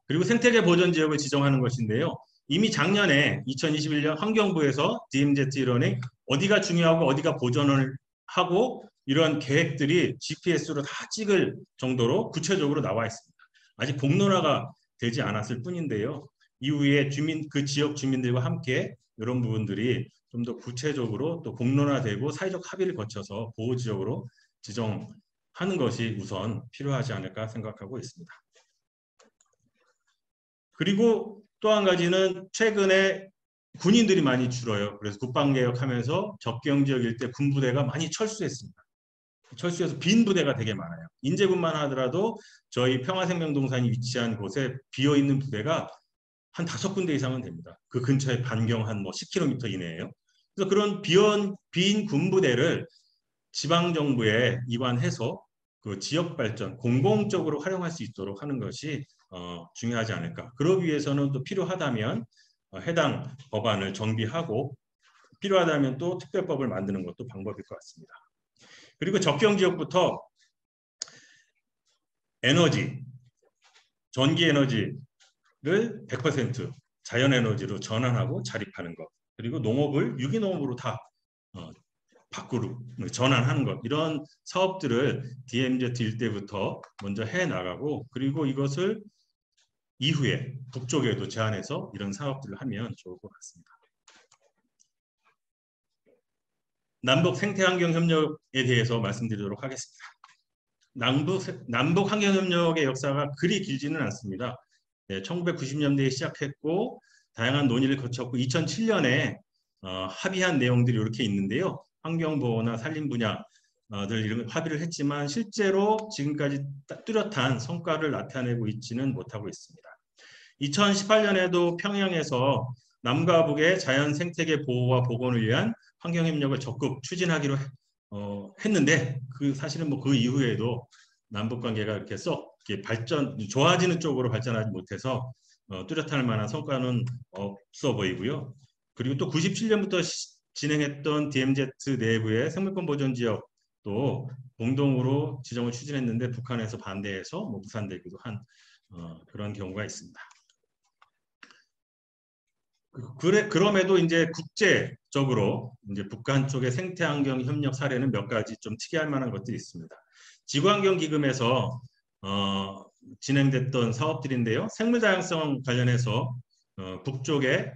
그리고 생태계 보전 지역을 지정하는 것인데요. 이미 작년에 2021년 환경부에서 DMZ 일원의 어디가 중요하고 어디가 보전을 하고 이런 계획들이 GPS로 다 찍을 정도로 구체적으로 나와 있습니다. 아직 공론화가 되지 않았을 뿐인데요. 이후에 그 지역 주민들과 함께 이런 부분들이 좀 더 구체적으로 또 공론화되고 사회적 합의를 거쳐서 보호지역으로 지정하는 것이 우선 필요하지 않을까 생각하고 있습니다. 그리고 또 한 가지는 최근에 군인들이 많이 줄어요. 그래서 국방개혁하면서 접경지역 일대 군부대가 많이 철수했습니다. 철수해서 빈 부대가 되게 많아요. 인제군만 하더라도 저희 평화생명동산이 위치한 곳에 비어있는 부대가 한 5군데 이상은 됩니다. 그 근처에 반경 한 10km 이내예요. 그래서 그런 빈 군부대를 지방정부에 이관해서 그 지역 발전, 공공적으로 활용할 수 있도록 하는 것이 중요하지 않을까. 그러기 위해서는 또 필요하다면 해당 법안을 정비하고 필요하다면 또 특별법을 만드는 것도 방법일 것 같습니다. 그리고 접경 지역부터 전기 에너지를 100% 자연 에너지로 전환하고 자립하는 것. 그리고 농업을 유기농업으로 다 밖으로 전환하는 것. 이런 사업들을 DMZ 일대부터 먼저 해나가고 그리고 이것을 이후에 북쪽에도 제한해서 이런 사업들을 하면 좋을 것 같습니다. 남북 생태환경 협력에 대해서 말씀드리도록 하겠습니다. 남북 환경 협력의 역사가 그리 길지는 않습니다. 1990년대에 시작했고 다양한 논의를 거쳤고 2007년에 합의한 내용들이 이렇게 있는데요. 환경보호나 산림 분야들 이런 합의를 했지만 실제로 지금까지 뚜렷한 성과를 나타내고 있지는 못하고 있습니다. 2018년에도 평양에서 남과 북의 자연 생태계 보호와 복원을 위한 환경협력을 적극 추진하기로 했는데 사실은 뭐 그 이후에도 남북 관계가 이렇게 썩 좋아지는 쪽으로 발전하지 못해서 뚜렷할 만한 성과는 없어 보이고요. 그리고 또 97년부터 진행했던 DMZ 내부의 생물권 보존 지역도 공동으로 지정을 추진했는데 북한에서 반대해서 무산되기도 한 그런 경우가 있습니다. 그럼에도 이제 국제적으로 이제 북한 쪽의 생태환경 협력 사례는 몇 가지 좀 특이할 만한 것들이 있습니다. 지구환경기금에서 진행됐던 사업들인데요. 생물다양성 관련해서 북쪽에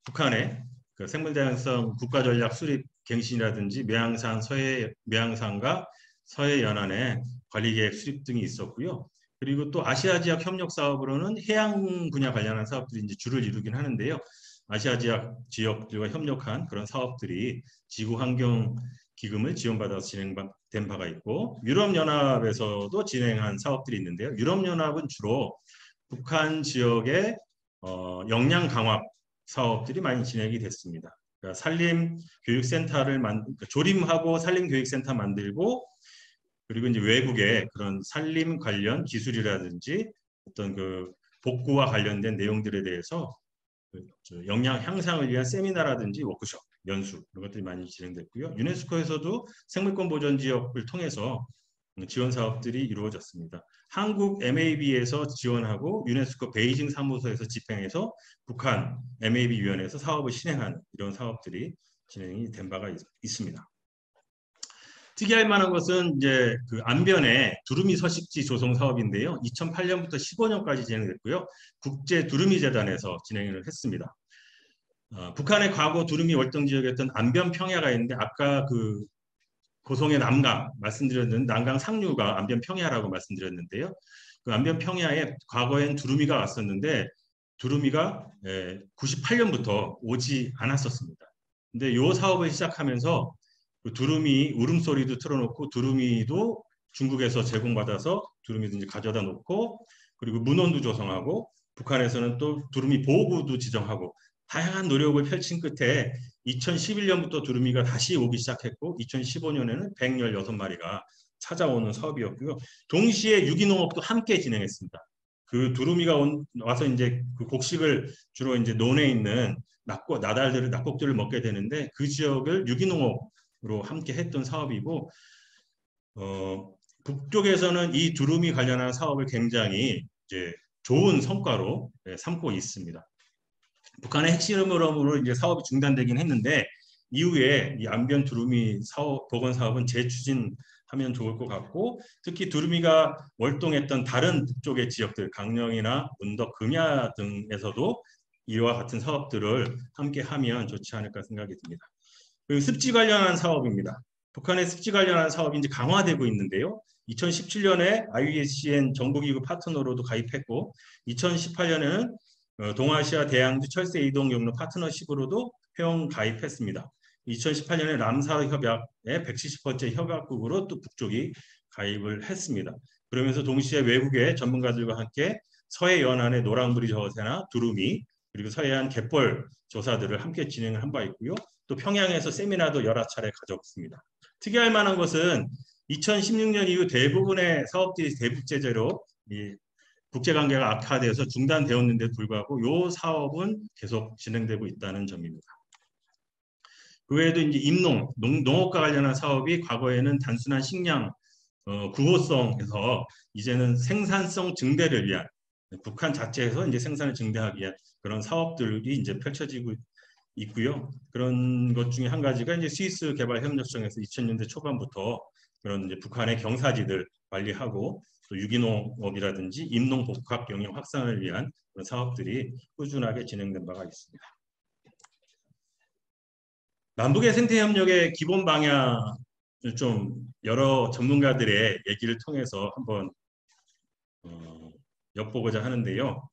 북한의 생물다양성 국가전략 수립 갱신이라든지 매양산과 서해 연안의 관리계획 수립 등이 있었고요. 그리고 또 아시아 지역 협력 사업으로는 해양 분야 관련한 사업들이 이제 주를 이루긴 하는데요. 아시아 지역들과 협력한 그런 사업들이 지구환경기금을 지원받아서 진행된 바가 있고 유럽연합에서도 진행한 사업들이 있는데요. 유럽연합은 주로 북한 지역의 역량 강화 사업들이 많이 진행이 됐습니다. 그러니까 산림교육센터를 조림하고 산림교육센터 만들고 그리고 이제 외국의 그런 산림 관련 기술이라든지 어떤 복구와 관련된 내용들에 대해서 역량 향상을 위한 세미나라든지 워크숍, 연수 이런 것들이 많이 진행됐고요. 유네스코에서도 생물권 보존 지역을 통해서 지원 사업들이 이루어졌습니다. 한국 MAB에서 지원하고 유네스코 베이징 사무소에서 집행해서 북한 MAB 위원회에서 사업을 실행하는 이런 사업들이 진행이 된 바가 있습니다. 특이할 만한 것은 이제 안변의 두루미 서식지 조성 사업인데요. 2008년부터 15년까지 진행됐고요. 국제 두루미 재단에서 진행을 했습니다. 북한의 과거 두루미 월등 지역이었던 안변 평야가 있는데 아까 고성의 남강 말씀드렸는데 남강 상류가 안변 평야라고 말씀드렸는데요. 그 안변 평야에 과거엔 두루미가 왔었는데 두루미가 98년부터 오지 않았었습니다. 근데 이 사업을 시작하면서 두루미 울음소리도 틀어놓고 두루미도 중국에서 제공받아서 두루미도 이제 가져다 놓고 그리고 문원도 조성하고 북한에서는 또 두루미 보호구도 지정하고 다양한 노력을 펼친 끝에 2011년부터 두루미가 다시 오기 시작했고 2015년에는 116마리가 찾아오는 사업이었고요. 동시에 유기농업도 함께 진행했습니다. 그 두루미가 와서 이제 그 곡식을 주로 이제 논에 있는 낙곡들을 먹게 되는데 그 지역을 유기농업으로 함께 했던 사업이고 북쪽에서는 이 두루미 관련한 사업을 굉장히 이제 좋은 성과로 삼고 있습니다. 북한의 핵실험으로 이제 사업이 중단되긴 했는데 이후에 이 안변 두루미 복원 사업은 재추진하면 좋을 것 같고 특히 두루미가 월동했던 다른 북쪽의 지역들 강령이나 문덕, 금야 등에서도 이와 같은 사업들을 함께 하면 좋지 않을까 생각이 듭니다. 그리고 습지 관련한 사업입니다. 북한의 습지 관련한 사업이 이제 강화되고 있는데요. 2017년에 IUCN 정부기구 파트너로도 가입했고 2018년에는 동아시아 대양주 철새 이동 경로 파트너십으로도 회원 가입했습니다. 2018년에 람사 협약의 170번째 협약국으로 또 북쪽이 가입을 했습니다. 그러면서 동시에 외국의 전문가들과 함께 서해 연안의 노랑부리 저새나 두루미 그리고 서해안 갯벌 조사들을 함께 진행을 한 바 있고요. 또 평양에서 세미나도 여러 차례 가졌습니다. 특이할 만한 것은 2016년 이후 대부분의 사업들이 대북제재로 국제관계가 악화되어서 중단되었는데도 불구하고 이 사업은 계속 진행되고 있다는 점입니다. 그 외에도 이제 농업과 관련한 사업이 과거에는 단순한 식량 구호성에서 이제는 생산성 증대를 위한 북한 자체에서 이제 생산을 증대하기 위한 그런 사업들이 이제 펼쳐지고 있고요. 그런 것 중에 한 가지가 이제 스위스 개발협력청에서 2000년대 초반부터 그런 이제 북한의 경사지들 관리하고 또 유기농업이라든지 임농복합 경영 확산을 위한 그런 사업들이 꾸준하게 진행된 바가 있습니다. 남북의 생태 협력의 기본 방향을 좀 여러 전문가들의 얘기를 통해서 한번 엿보고자 하는데요.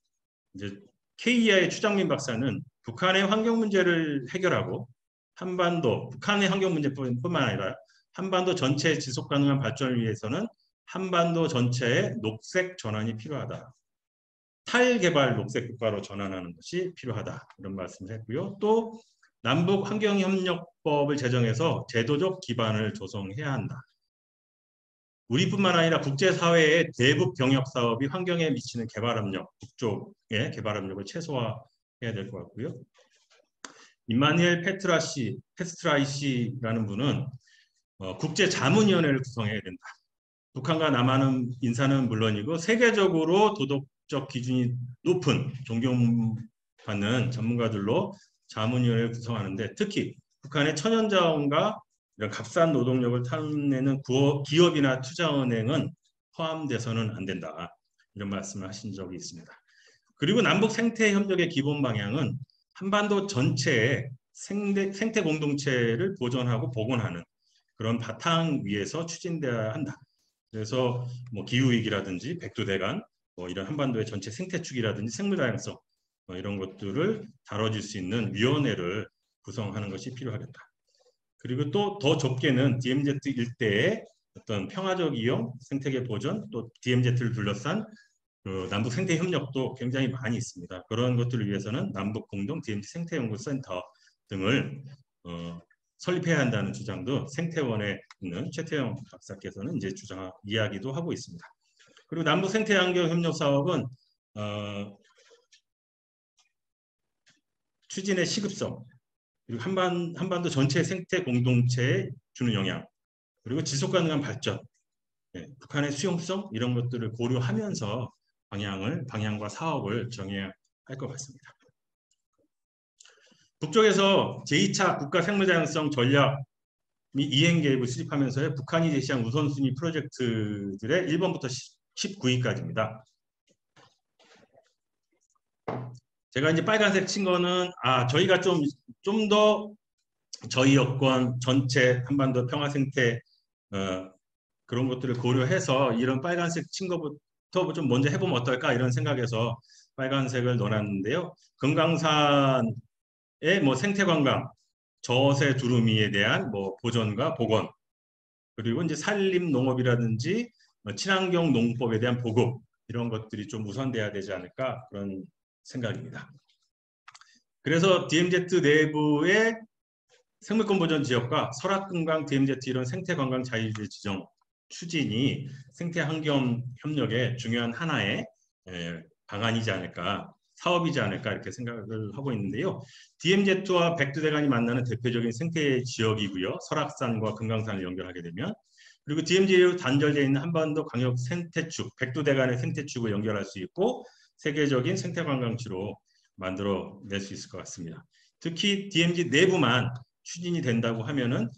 이제 KEI의 추장민 박사는 북한의 환경 문제를 해결하고 북한의 환경 문제뿐만 아니라 한반도 전체의 지속 가능한 발전을 위해서는 한반도 전체의 녹색 전환이 필요하다. 탈개발 녹색 국가로 전환하는 것이 필요하다. 이런 말씀을 했고요. 또 남북 환경협력법을 제정해서 제도적 기반을 조성해야 한다. 우리뿐만 아니라 국제사회의 대북 경협 사업이 환경에 미치는 개발 압력, 북쪽의 개발 압력을 최소화해야 될 것 같고요. 임마누엘 페스트라이시라는 분은 국제자문위원회를 구성해야 된다. 북한과 남한은 인사는 물론이고 세계적으로 도덕적 기준이 높은 존경받는 전문가들로 자문위원회를 구성하는데 특히 북한의 천연자원과 이런 값싼 노동력을 탐내는 기업이나 투자은행은 포함돼서는 안 된다. 이런 말씀을 하신 적이 있습니다. 그리고 남북 생태 협력의 기본 방향은 한반도 전체의 생태 공동체를 보존하고 복원하는 그런 바탕 위에서 추진돼야 한다. 그래서 뭐 기후위기라든지 백두대간, 이런 한반도의 전체 생태축이라든지 생물다양성 이런 것들을 다뤄줄 수 있는 위원회를 구성하는 것이 필요하겠다. 그리고 또 더 좁게는 DMZ 일대의 어떤 평화적 이용, 생태계 보존, 또 DMZ를 둘러싼 그 남북 생태 협력도 굉장히 많이 있습니다. 그런 것들을 위해서는 남북 공동 DMZ 생태연구센터 등을 설립해야 한다는 주장도 생태원에 있는 최태영 박사께서는 이제 이야기도 하고 있습니다. 그리고 남북 생태환경 협력 사업은 추진의 시급성, 그리고 한반도 전체 생태 공동체에 주는 영향, 그리고 지속 가능한 발전, 북한의 수용성 이런 것들을 고려하면서 방향과 사업을 정해야 할 것 같습니다. 북쪽에서 제2차 국가 생물다양성 전략 및 이행 계획을 수립하면서 북한이 제시한 우선순위 프로젝트들의 1번부터 19위까지입니다. 제가 이제 빨간색 친 거는 저희가 좀 더 저희 여권 전체 한반도 평화 생태 그런 것들을 고려해서 이런 빨간색 친 것부터 좀 먼저 해보면 어떨까 이런 생각에서 빨간색을 넣어놨는데요. 금강산의 뭐 생태관광, 저세 두루미에 대한 뭐 보존과 복원, 그리고 이제 산림 농업이라든지 친환경 농법에 대한 보급 이런 것들이 좀 우선돼야 되지 않을까 그런 생각입니다. 그래서 DMZ 내부의 생물권 보전 지역과 설악금강 DMZ 이런 생태관광 자유지대 지정 추진이 생태환경 협력의 중요한 하나의 방안이지 않을까, 사업이지 않을까 이렇게 생각을 하고 있는데요. DMZ와 백두대간이 만나는 대표적인 생태 지역이고요. 설악산과 금강산을 연결하게 되면 그리고 DMZ로 단절되어 있는 한반도 광역 생태축, 백두대간의 생태축을 연결할 수 있고 세계적인 생태관광지로 만들어낼 수 있을 것 같습니다. 특히 DMZ 내부만 추진이 된다고 하면은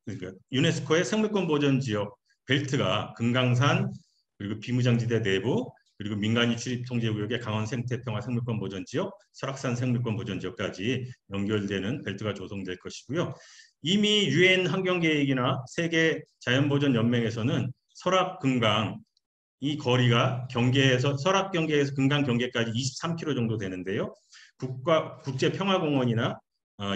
그러니까 유네스코의 생물권 보전 지역 벨트가 금강산 그리고 비무장지대 내부 그리고 민간인 출입 통제 구역의 강원 생태평화 생물권 보전 지역, 설악산 생물권 보전 지역까지 연결되는 벨트가 조성될 것이고요. 이미 유엔 환경계획이나 세계 자연보전 연맹에서는 설악 금강 이 거리가 설악 경계에서 금강 경계까지 23km 정도 되는데요. 국제평화공원이나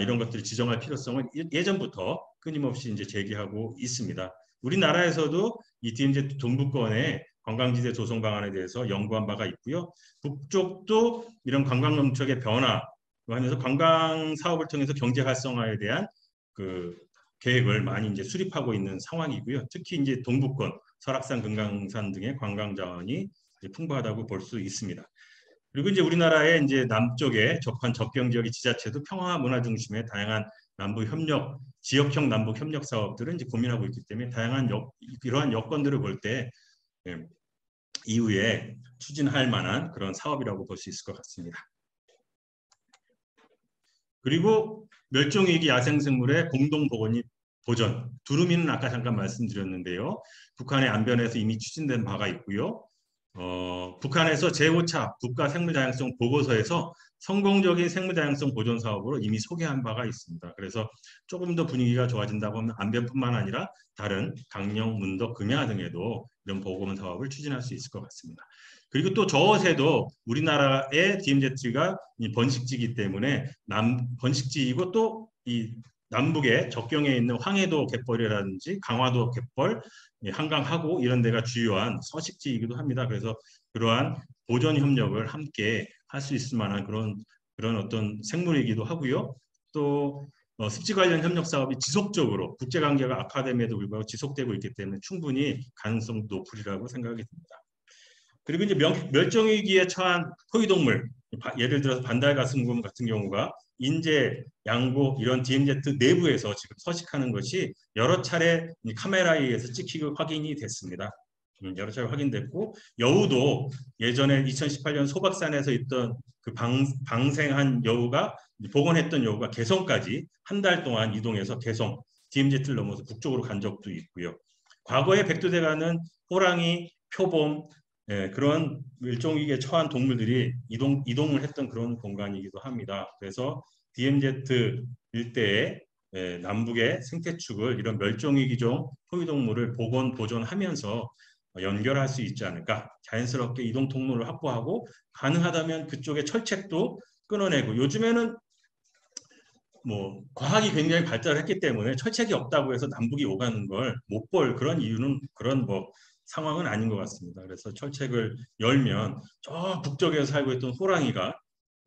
이런 것들을 지정할 필요성을 예전부터 끊임없이 이제 제기하고 있습니다. 우리나라에서도 이 DMZ 동북권의 관광지대 조성 방안에 대해서 연구한 바가 있고요. 북쪽도 이런 관광 정책의 변화 하면서 관광 사업을 통해서 경제 활성화에 대한 그 계획을 많이 이제 수립하고 있는 상황이고요. 특히 이제 동북권 설악산, 금강산 등의 관광 자원이 풍부하다고 볼 수 있습니다. 그리고 이제 우리나라의 이제 남쪽에 접한 접경 지역의 지자체도 평화 문화 중심의 다양한 남북 협력, 지역형 남북 협력 사업들을 이제 고민하고 있기 때문에 이러한 여건들을 볼 때 이후에 추진할 만한 그런 사업이라고 볼 수 있을 것 같습니다. 그리고 멸종위기 야생생물의 공동보건 보전, 두루미는 아까 잠깐 말씀드렸는데요. 북한의 안변에서 이미 추진된 바가 있고요. 북한에서 제5차 국가생물다양성 보고서에서 성공적인 생물다양성 보존 사업으로 이미 소개한 바가 있습니다. 그래서 조금 더 분위기가 좋아진다고 하면 안변뿐만 아니라 다른 강령, 문덕, 금야 등에도 이런 보건 사업을 추진할 수 있을 것 같습니다. 그리고 또 저어새도 우리나라의 DMZ가 번식지이기 때문에 번식지이고 또 이 남북에 접경에 있는 황해도 갯벌이라든지 강화도 갯벌, 한강하고 이런 데가 주요한 서식지이기도 합니다. 그래서 그러한 보존 협력을 함께 할 수 있을 만한 그런 어떤 생물이기도 하고요. 또 습지 관련 협력 사업이 지속적으로 국제관계가 악화됨에도 불구하고 지속되고 있기 때문에 충분히 가능성 높으리라고 생각이 듭니다. 그리고 이제 멸종위기에 처한 포유동물, 예를 들어서 반달가슴곰 같은 경우가 인제, 양고 이런 DMZ 내부에서 지금 서식하는 것이 여러 차례 카메라에 의해서 찍히고 확인이 됐습니다. 여러 차례 확인됐고 여우도 예전에 2018년 소박산에서 있던 그 방생한 여우가 복원했던 여우가 개성까지 한 달 동안 이동해서 개성 DMZ를 넘어서 북쪽으로 간 적도 있고요. 과거에 백두대간은 호랑이, 표범 그런 멸종위기에 처한 동물들이 이동을 했던 그런 공간이기도 합니다. 그래서 DMZ 일대의 남북의 생태축을 이런 멸종위기종 포유동물을 보존하면서 연결할 수 있지 않을까. 자연스럽게 이동 통로를 확보하고 가능하다면 그쪽에 철책도 끊어내고 요즘에는 뭐 과학이 굉장히 발달했기 때문에 철책이 없다고 해서 남북이 오가는 걸 못 볼 그런 이유는 그런 뭐 상황은 아닌 것 같습니다. 그래서 철책을 열면 저 북쪽에서 살고 있던 호랑이가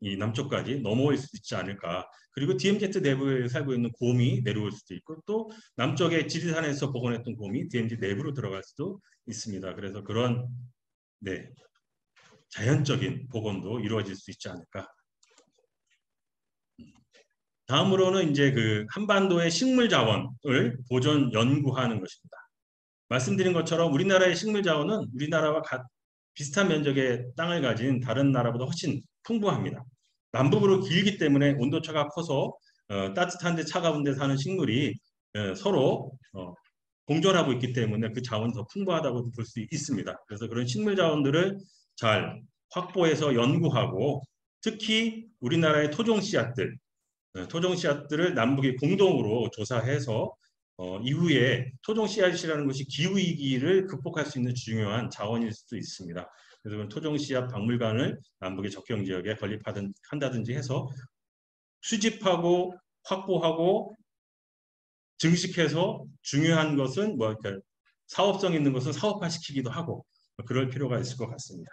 이 남쪽까지 넘어올 수 있지 않을까. 그리고 DMZ 내부에 살고 있는 곰이 내려올 수도 있고 또 남쪽의 지리산에서 복원했던 곰이 DMZ 내부로 들어갈 수도 있습니다. 그래서 그런 자연적인 복원도 이루어질 수 있지 않을까. 다음으로는 이제 그 한반도의 식물 자원을 보존 연구하는 것입니다. 말씀드린 것처럼 우리나라의 식물 자원은 우리나라와 비슷한 면적의 땅을 가진 다른 나라보다 훨씬 풍부합니다. 남북으로 길기 때문에 온도차가 커서 따뜻한 데 차가운 데 사는 식물이 서로 공존하고 있기 때문에 그 자원이 더 풍부하다고 볼 수 있습니다. 그래서 그런 식물 자원들을 잘 확보해서 연구하고 특히 우리나라의 토종 씨앗들을 남북이 공동으로 조사해서 이후에 토종 씨앗이라는 것이 기후위기를 극복할 수 있는 중요한 자원일 수도 있습니다. 그래서 토종 씨앗 박물관을 남북의 접경 지역에 건립한다든지 해서 수집하고 확보하고 증식해서 중요한 것은 뭐 사업성 있는 것은 사업화시키기도 하고 그럴 필요가 있을 것 같습니다.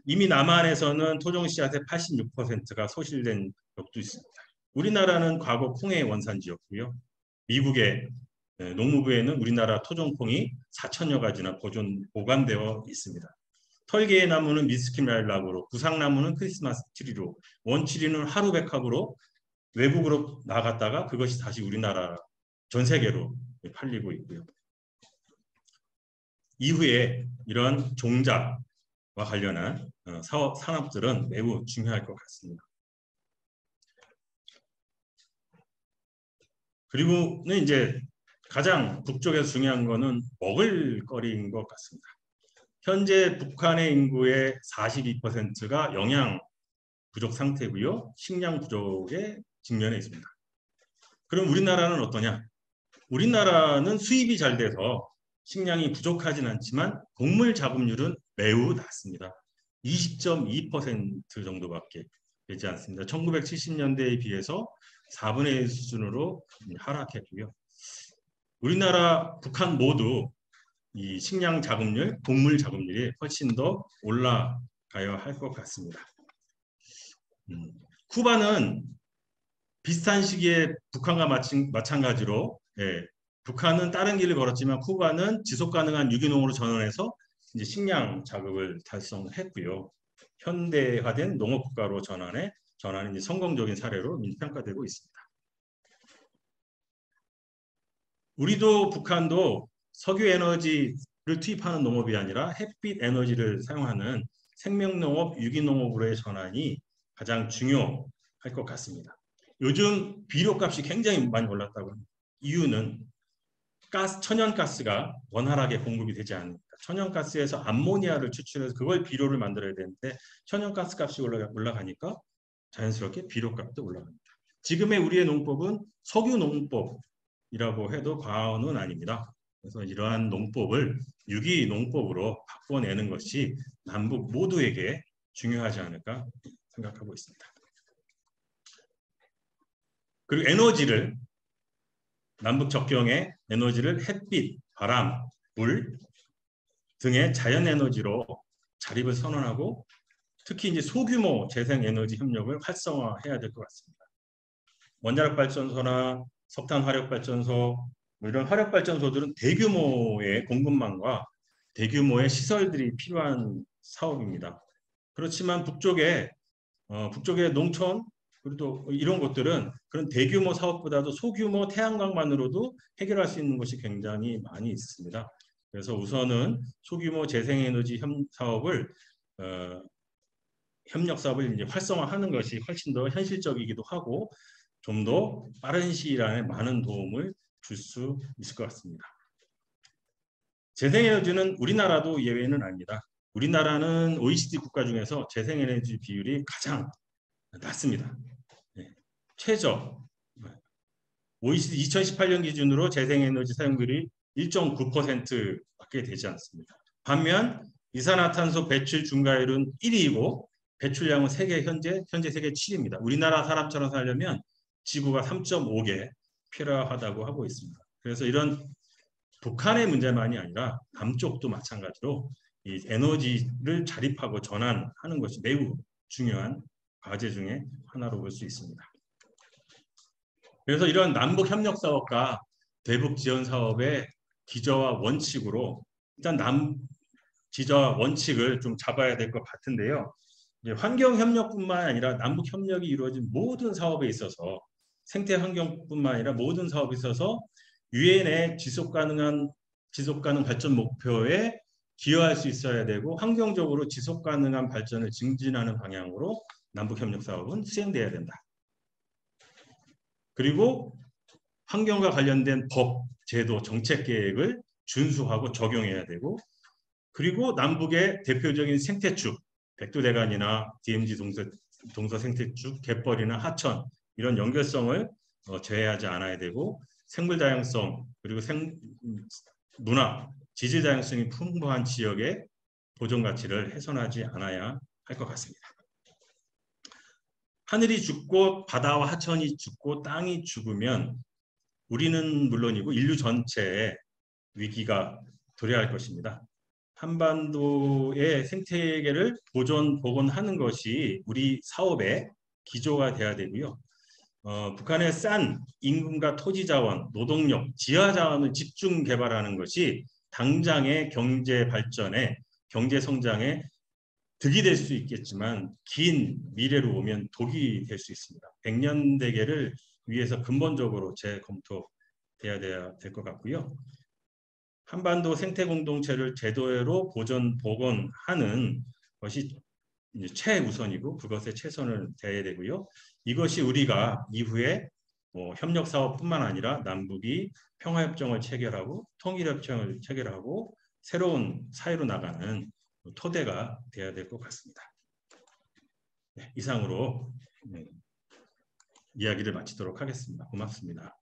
이미 남한에서는 토종 씨앗의 86%가 소실된 적도 있습니다. 우리나라는 과거 콩의 원산지였고요. 미국의 농무부에는 우리나라 토종콩이 4천여 가지나 보관되어 있습니다. 털개의 나무는 미스키멜락으로, 구상나무는 크리스마스 트리로, 원치리는 하루백합으로 외국으로 나갔다가 그것이 다시 우리나라 전 세계로 팔리고 있고요. 이후에 이런 종자와 관련한 산업들은 매우 중요할 것 같습니다. 그리고는 이제 가장 북쪽에서 중요한 거는 먹을거리인 것 같습니다. 현재 북한의 인구의 42%가 영양 부족 상태고요. 식량 부족에 직면해 있습니다. 그럼 우리나라는 어떠냐? 우리나라는 수입이 잘 돼서 식량이 부족하진 않지만 곡물 자급률은 매우 낮습니다. 20.2% 정도밖에 되지 않습니다. 1970년대에 비해서 4분의 1 수준으로 하락했고요. 우리나라, 북한 모두 이 식량 자급률, 곡물 자급률이 훨씬 더 올라가야 할 것 같습니다. 쿠바는 비슷한 시기에 북한과 마찬가지로 북한은 다른 길을 걸었지만 쿠바는 지속 가능한 유기농으로 전환해서 이제 식량 자급을 달성했고요. 현대화된 농업국가로 전환이 이제 성공적인 사례로 평가되고 있습니다. 우리도 북한도 석유 에너지를 투입하는 농업이 아니라 햇빛 에너지를 사용하는 생명농업, 유기농업으로의 전환이 가장 중요할 것 같습니다. 요즘 비료값이 굉장히 많이 올랐다고 합니다. 이유는 천연가스가 원활하게 공급이 되지 않으니까 천연가스에서 암모니아를 추출해서 그걸 비료를 만들어야 되는데 천연가스 값이 올라가니까 자연스럽게 비료값도 올라갑니다. 지금의 우리의 농법은 석유 농법이라고 해도 과언은 아닙니다. 그래서 이러한 농법을 유기 농법으로 바꿔내는 것이 남북 모두에게 중요하지 않을까 생각하고 있습니다. 그리고 에너지를 남북 접경의 에너지를 햇빛, 바람, 물 등의 자연 에너지로 자립을 선언하고 특히 이제 소규모 재생 에너지 협력을 활성화해야 될 것 같습니다. 원자력 발전소나 석탄 화력 발전소 이런 화력 발전소들은 대규모의 공급망과 대규모의 시설들이 필요한 사업입니다. 그렇지만 북쪽의 농촌 그리고 또 이런 것들은 그런 대규모 사업보다도 소규모 태양광만으로도 해결할 수 있는 것이 굉장히 많이 있습니다. 그래서 우선은 소규모 재생에너지 협력 사업을 이제 활성화하는 것이 훨씬 더 현실적이기도 하고 좀 더 빠른 시일 안에 많은 도움을 줄 수 있을 것 같습니다. 재생에너지는 우리나라도 예외는 아닙니다. 우리나라는 OECD 국가 중에서 재생에너지 비율이 가장 낮습니다. 최저 OECD 2018년 기준으로 재생에너지 사용률이 1.9%밖에 되지 않습니다. 반면 이산화탄소 배출 증가율은 1위이고 배출량은 현재 세계 7위입니다. 우리나라 사람처럼 살려면 지구가 3.5개 필요하다고 하고 있습니다. 그래서 이런 북한의 문제만이 아니라 남쪽도 마찬가지로 이 에너지를 자립하고 전환하는 것이 매우 중요한 과제 중에 하나로 볼 수 있습니다. 그래서 이런 남북 협력 사업과 대북 지원 사업의 기저와 원칙으로 일단 기저와 원칙을 좀 잡아야 될 것 같은데요. 환경 협력뿐만 아니라 남북 협력이 이루어진 모든 사업에 있어서 생태 환경뿐만 아니라 모든 사업에 있어서 유엔의 지속 가능 발전 목표에 기여할 수 있어야 되고 환경적으로 지속 가능한 발전을 증진하는 방향으로 남북 협력 사업은 수행돼야 된다. 그리고 환경과 관련된 법, 제도, 정책 계획을 준수하고 적용해야 되고 그리고 남북의 대표적인 생태축, 백두대간이나 DMZ 동서 생태축, 갯벌이나 하천 이런 연결성을 제외하지 않아야 되고 생물 다양성 그리고 문화, 지질 다양성이 풍부한 지역의 보존 가치를 훼손하지 않아야 할 것 같습니다. 하늘이 죽고 바다와 하천이 죽고 땅이 죽으면 우리는 물론이고 인류 전체의 위기가 도래할 것입니다. 한반도의 생태계를 복원하는 것이 우리 사업의 기조가 돼야 되고요. 북한의 싼 임금과 토지 자원, 노동력, 지하 자원을 집중 개발하는 것이 당장의 경제 발전에, 경제 성장에 득이 될 수 있겠지만 긴 미래로 오면 독이 될 수 있습니다. 100년 대계를 위해서 근본적으로 재검토돼야 될 것 같고요. 한반도 생태 공동체를 제대로 복원하는 것이 최우선이고 그것에 최선을 다해야 되고요. 이것이 우리가 이후에 협력 사업뿐만 아니라 남북이 평화협정을 체결하고 통일협정을 체결하고 새로운 사회로 나가는 토대가 돼야 될 것 같습니다. 네, 이상으로 이야기를 마치도록 하겠습니다. 고맙습니다.